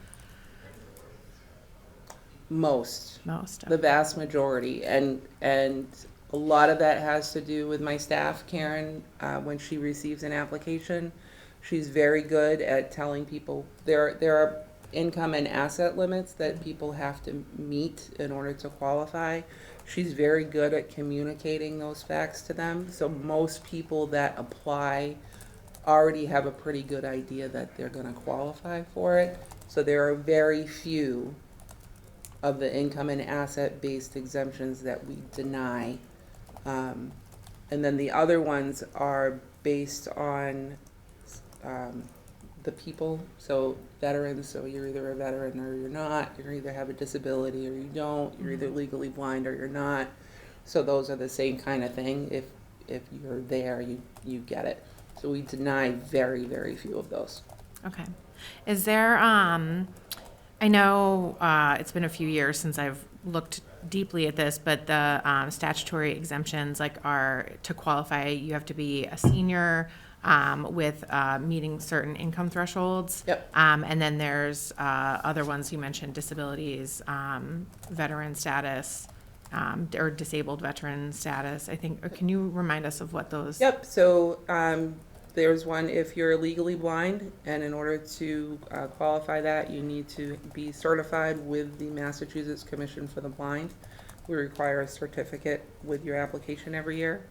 Most. Most. The vast majority, and a lot of that has to do with my staff, Karen, when she receives an application. She's very good at telling people, there are income and asset limits that people have to meet in order to qualify. She's very good at communicating those facts to them, so most people that apply already have a pretty good idea that they're gonna qualify for it. So there are very few of the income and asset-based exemptions that we deny. And then the other ones are based on the people, so veterans, so you're either a veteran or you're not, you either have a disability or you don't, you're either legally blind or you're not. So those are the same kind of thing. If you're there, you get it. So we deny very, very few of those. Okay. Is there, I know it's been a few years since I've looked deeply at this, but the statutory exemptions are to qualify, you have to be a senior with meeting certain income thresholds. Yep. And then there's other ones you mentioned, disabilities, veteran status, or disabled veteran status. I think, can you remind us of what those? Yep, so there's one, if you're legally blind, and in order to qualify that, you need to be certified with the Massachusetts Commission for the Blind. We require a certificate with your application every year.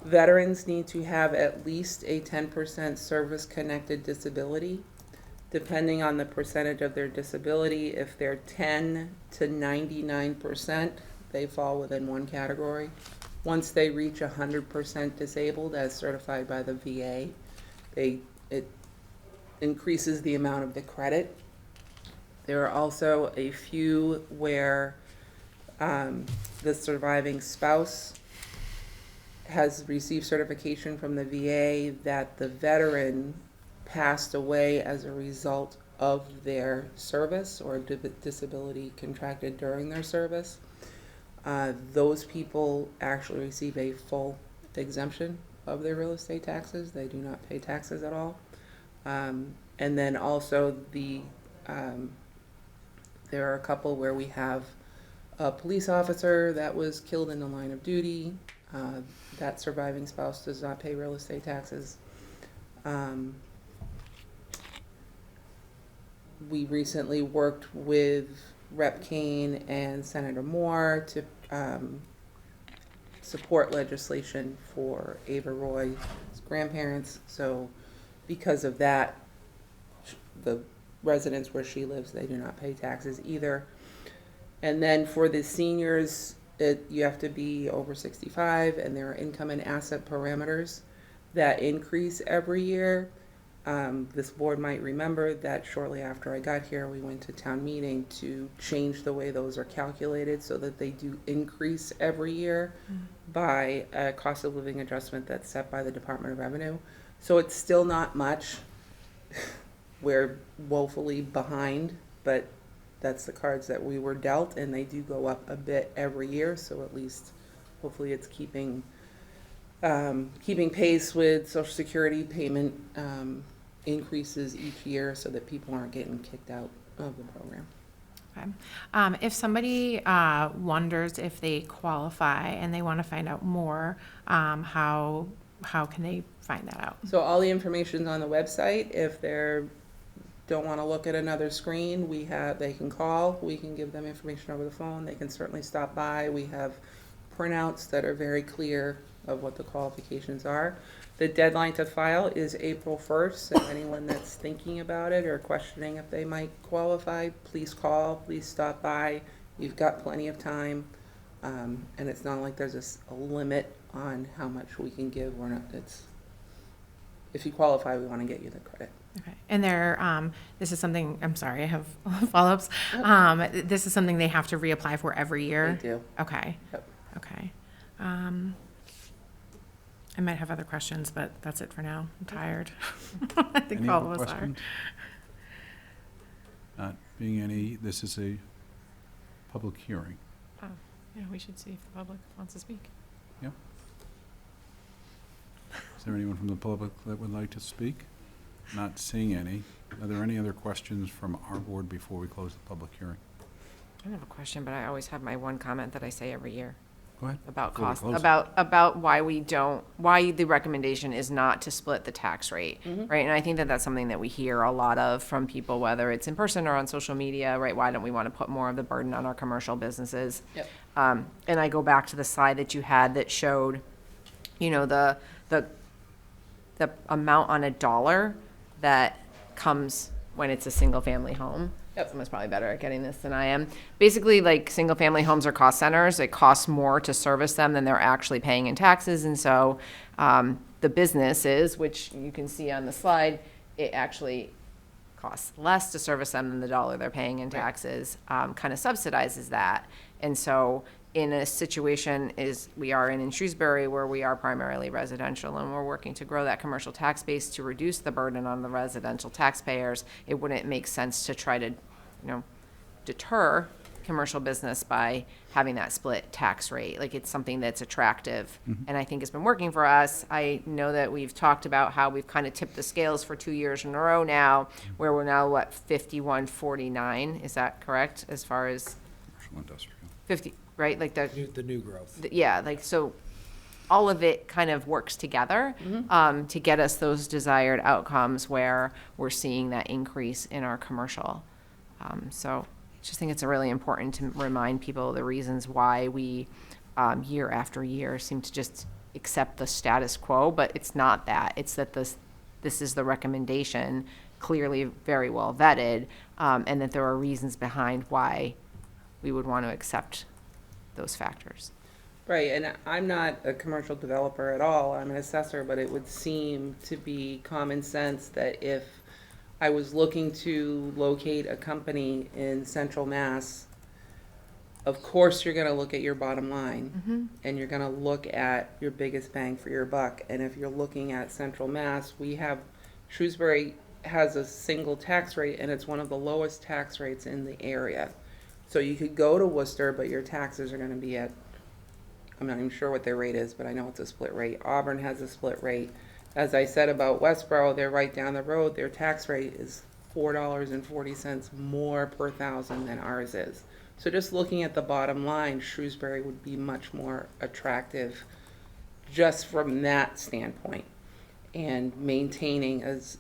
Veterans need to have at least a 10% service-connected disability. Depending on the percentage of their disability, if they're 10 to 99%, they fall within one category. Once they reach 100% disabled as certified by the VA, it increases the amount of the credit. There are also a few where the surviving spouse has received certification from the VA that the veteran passed away as a result of their service or disability contracted during their service. Those people actually receive a full exemption of their real estate taxes. They do not pay taxes at all. And then also there are a couple where we have a police officer that was killed in the line of duty. That surviving spouse does not pay real estate taxes. We recently worked with Rep. Kane and Senator Moore to support legislation for Ava Roy's grandparents. So because of that, the residents where she lives, they do not pay taxes either. And then for the seniors, you have to be over 65, and there are income and asset parameters that increase every year. This board might remember that shortly after I got here, we went to town meeting to change the way those are calculated so that they do increase every year by a cost of living adjustment that's set by the Department of Revenue. So it's still not much. We're woefully behind, but that's the cards that we were dealt, and they do go up a bit every year, so at least hopefully it's keeping pace with Social Security payment increases each year so that people aren't getting kicked out of the program. Okay. If somebody wonders if they qualify and they want to find out more, how can they find that out? So all the information's on the website. If they don't want to look at another screen, they can call. We can give them information over the phone. They can certainly stop by. We have printouts that are very clear of what the qualifications are. The deadline to file is April 1st, so anyone that's thinking about it or questioning if they might qualify, please call, please stop by. You've got plenty of time, and it's not like there's a limit on how much we can give. We're not, if you qualify, we want to get you the credit. Okay. And this is something, I'm sorry, I have follow-ups. This is something they have to reapply for every year? They do. Okay. Yep. Okay. I might have other questions, but that's it for now. I'm tired. I think Any all other of us are. questions? Not being any, this is a public hearing. Yeah, we should see if the public wants to speak. Is there anyone from the public that would like to speak? Not seeing any. Are there any other questions from our board before we close the public hearing? I don't have a question, but I always have my one comment that I say every year. Go ahead. About Before we cost, close it. about why the recommendation is not to split the tax rate, right? And I think that that's something that we hear a lot of from people, whether it's in person or on social media, right? Why don't we want to put more of the burden on our commercial businesses? Yep. And I go back to the slide that you had that showed, you know, the amount on a dollar that comes when it's a single-family home. Yep. Someone's probably better at getting this than I am. Basically, like, single-family homes are cost centers. It costs more to service them than they're actually paying in taxes. And so the businesses, which you can see on the slide, it actually costs less to service them than the dollar they're paying in taxes, kind of subsidizes that. And so in a situation we are in Shrewsbury, where we are primarily residential and we're working to grow that commercial tax base to reduce the burden on the residential taxpayers, it wouldn't make sense to try to, deter commercial business by having that split tax rate. Like, it's something that's attractive and I think has been working for us. I know that we've talked about how we've kind of tipped the scales for 2 years in a row now, where we're now, 51-49, is that correct? As far as Commercial industrial. 50, right? Like The new growth. yeah, like, so all of it kind of works together to get us those desired outcomes where we're seeing that increase in our commercial. So I just think it's really important to remind people the reasons why we, year after year, seem to just accept the status quo, but it's not that. It's that this is the recommendation, clearly very well vetted, and that there are reasons behind why we would want to accept those factors. Right, and I'm not a commercial developer at all, I'm an assessor, but it would seem to be common sense that if I was looking to locate a company in Central Mass, of course you're gonna look at your bottom line, and you're gonna look at your biggest bang for your buck, and if you're looking at Central Mass, Shrewsbury has a single tax rate, and it's one of the lowest tax rates in the area. So you could go to Worcester, but your taxes are gonna be at, I'm not even sure what their rate is, but I know it's a split rate. Auburn has a split rate. As I said about Westboro, they're right down the road. Their tax rate is $4.40 more per thousand than ours is. So just looking at the bottom line, Shrewsbury would be much more attractive just from that standpoint. And maintaining its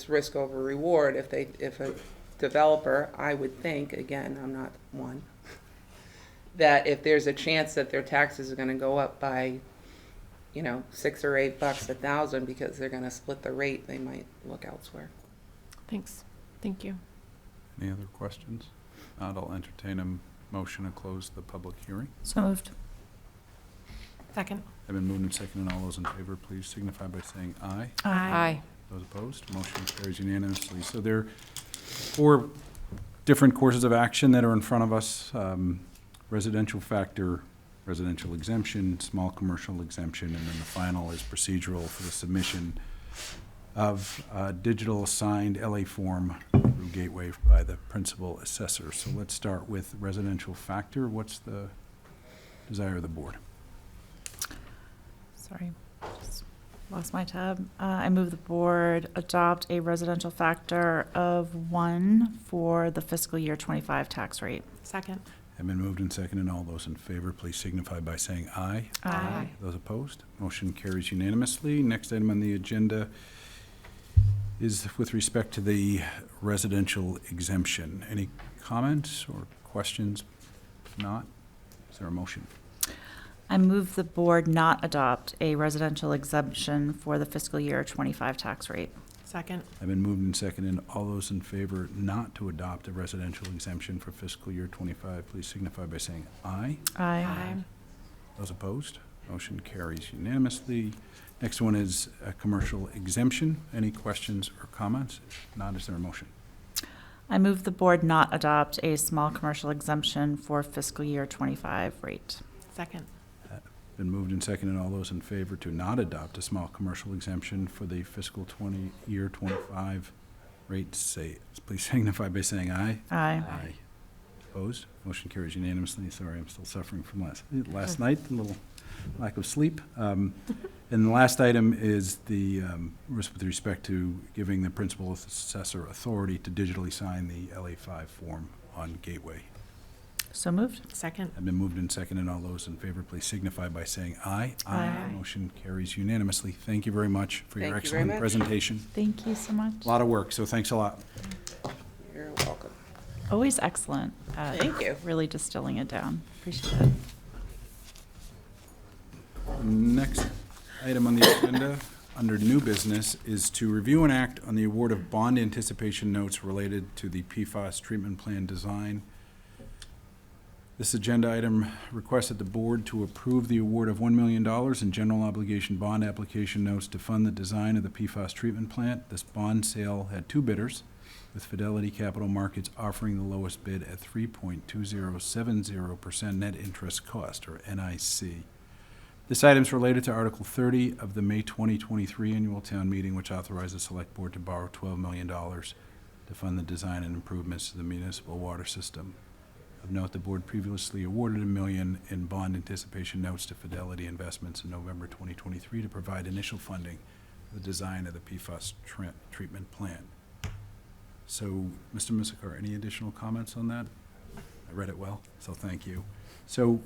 risk over reward. If a developer, I would think, again, I'm not one, that if there's a chance that their taxes are gonna go up by, $6 or $8 a thousand because they're gonna split the rate, they might look elsewhere. Thanks. Thank you. Any other questions? Not, I'll entertain a motion to close the public hearing. So moved. Second. I've been moved and seconded. All those in favor, please signify by saying aye. Aye. Those opposed, motion carries unanimously. So there are 4 different courses of action that are in front of us. Residential factor, residential exemption, small commercial exemption, and then the final is procedural for the submission of digital signed LA form through Gateway by the principal assessor. So let's start with residential factor. What's the desire of the board? Sorry, just lost my tab. I move the board adopt a residential factor of 1 for the fiscal year 25 tax rate. Second. Have been moved and seconded. All those in favor, please signify by saying aye. Aye. Those opposed, motion carries unanimously. Next item on the agenda is with respect to the residential exemption. Any comments or questions? If not, is there a motion? I move the board not adopt a residential exemption for the fiscal year 25 tax rate. Second. I've been moved and seconded. All those in favor not to adopt a residential exemption for fiscal year 25, please signify by saying aye. Aye. Those opposed? Motion carries unanimously. Next one is a commercial exemption. Any questions or comments? If not, is there a motion? I move the board not adopt a small commercial exemption for fiscal year 25 rate. Second. Been moved and seconded. All those in favor to not adopt a small commercial exemption for the fiscal year 25 rate, please signify by saying aye. Aye. Aye. Opposed? Motion carries unanimously. Sorry, I'm still suffering from last night, a little lack of sleep. And the last item is the, with respect to giving the principal assessor authority to digitally sign the LA5 form on Gateway. So moved. Second. I've been moved and seconded. All those in favor, please signify by saying aye. Aye. Motion carries unanimously. Thank you very much for your Thank you very excellent much. presentation. Thank you so much. A lot of work, so thanks a lot. You're welcome. Always excellent at Thank you. really distilling it down. Appreciate it. Next item on the agenda, under new business, is to review and act on the award of bond anticipation notes related to the PFAS treatment plan design. This agenda item requests that the board to approve the award of $1 million in general obligation bond application notes to fund the design of the PFAS treatment plant. This bond sale had two bidders, with Fidelity Capital Markets offering the lowest bid at 3.2070% net interest cost, or NIC. This item is related to Article 30 of the May 2023 annual town meeting, which authorized the select board to borrow $12 million to fund the design and improvements to the municipal water system. Of note, the board previously awarded $1 million in bond anticipation notes to Fidelity Investments in November 2023 to provide initial funding for the design of the PFAS treatment plant. So, Mr. Misakar, any additional comments on that? I read it well, so thank you. So,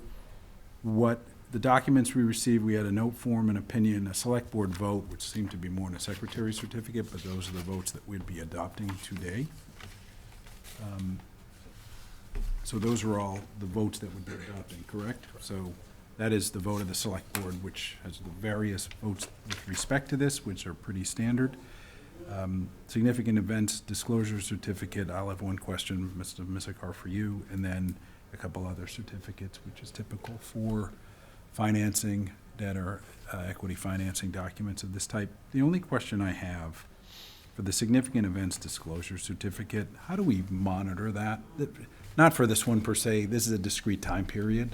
what the documents we received, we had a note form, an opinion, a select board vote, which seemed to be more than a secretary's certificate, but those are the votes that we'd be adopting today. So those are all the votes that would be adopting, correct? So that is the vote of the select board, which has the various votes with respect to this, which are pretty standard. Significant events disclosure certificate, I'll have one question, Mr. Misakar, for you, and then a couple other certificates, which is typical for financing, debt or equity financing documents of this type. The only question I have for the significant events disclosure certificate, how do we monitor that? Not for this one per se, this is a discrete time period,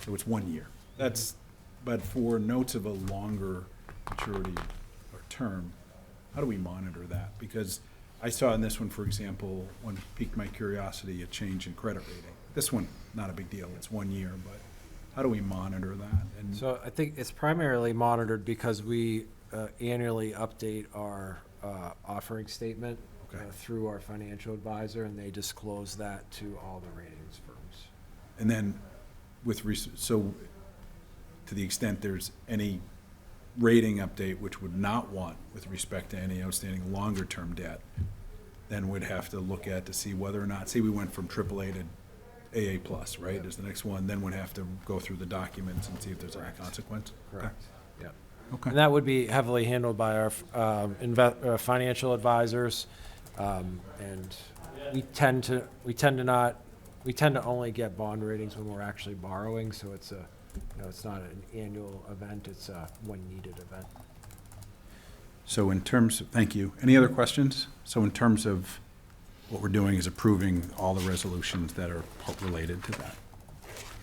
so it's 1 year. But for notes of a longer maturity or term, how do we monitor that? Because I saw in this one, for example, one piqued my curiosity, a change in credit rating. This one, not a big deal, it's 1 year, but how do we monitor that? And So I think it's primarily monitored because we annually update our offering statement Okay. through our financial advisor, and they disclose that to all the ratings firms. And then so to the extent there's any rating update which would not want with respect to any outstanding longer-term debt, then we'd have to look at to see whether or not, say we went from AAA to AA plus, right? Is the next one, then we'd have to go through the documents and see if there's any consequence? Correct. Yep. Okay. And that would be heavily handled by our financial advisors. And we tend to only get bond ratings when we're actually borrowing, so it's it's not an annual event, it's a when needed event. So in terms of, thank you. Any other questions? So in terms of what we're doing is approving all the resolutions that are related to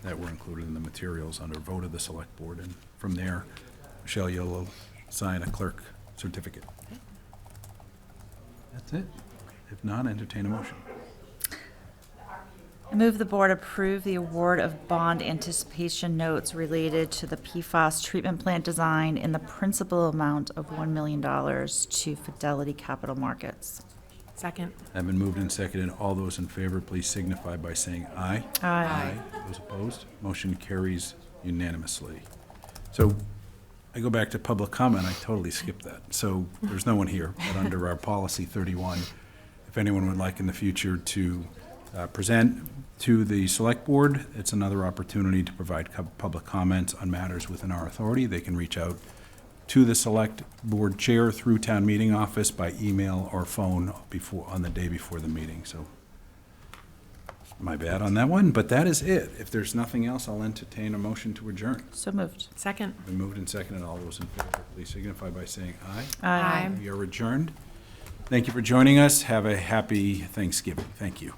that were included in the materials under vote of the select board. And from there, Michelle, you'll sign a clerk certificate. That's it. If not, entertain a motion. I move the board approve the award of bond anticipation notes related to the PFAS treatment plant design in the principal amount of $1 million to Fidelity Capital Markets. Second. I've been moved and seconded. All those in favor, please signify by saying aye. Aye. Those opposed? Motion carries unanimously. So I go back to public comment. I totally skipped that. So there's no one here, but under our policy 31, if anyone would like in the future to present, to the Select Board. It's another opportunity to provide public comments on matters within our authority. They can reach out to the Select Board Chair through Town Meeting Office by email or phone on the day before the meeting, so my bad on that one, but that is it. If there's nothing else, I'll entertain a motion to adjourn. So moved. Second. Been moved and seconded. All those in favor, please signify by saying aye. Aye. We are adjourned. Thank you for joining us. Have a happy Thanksgiving. Thank you.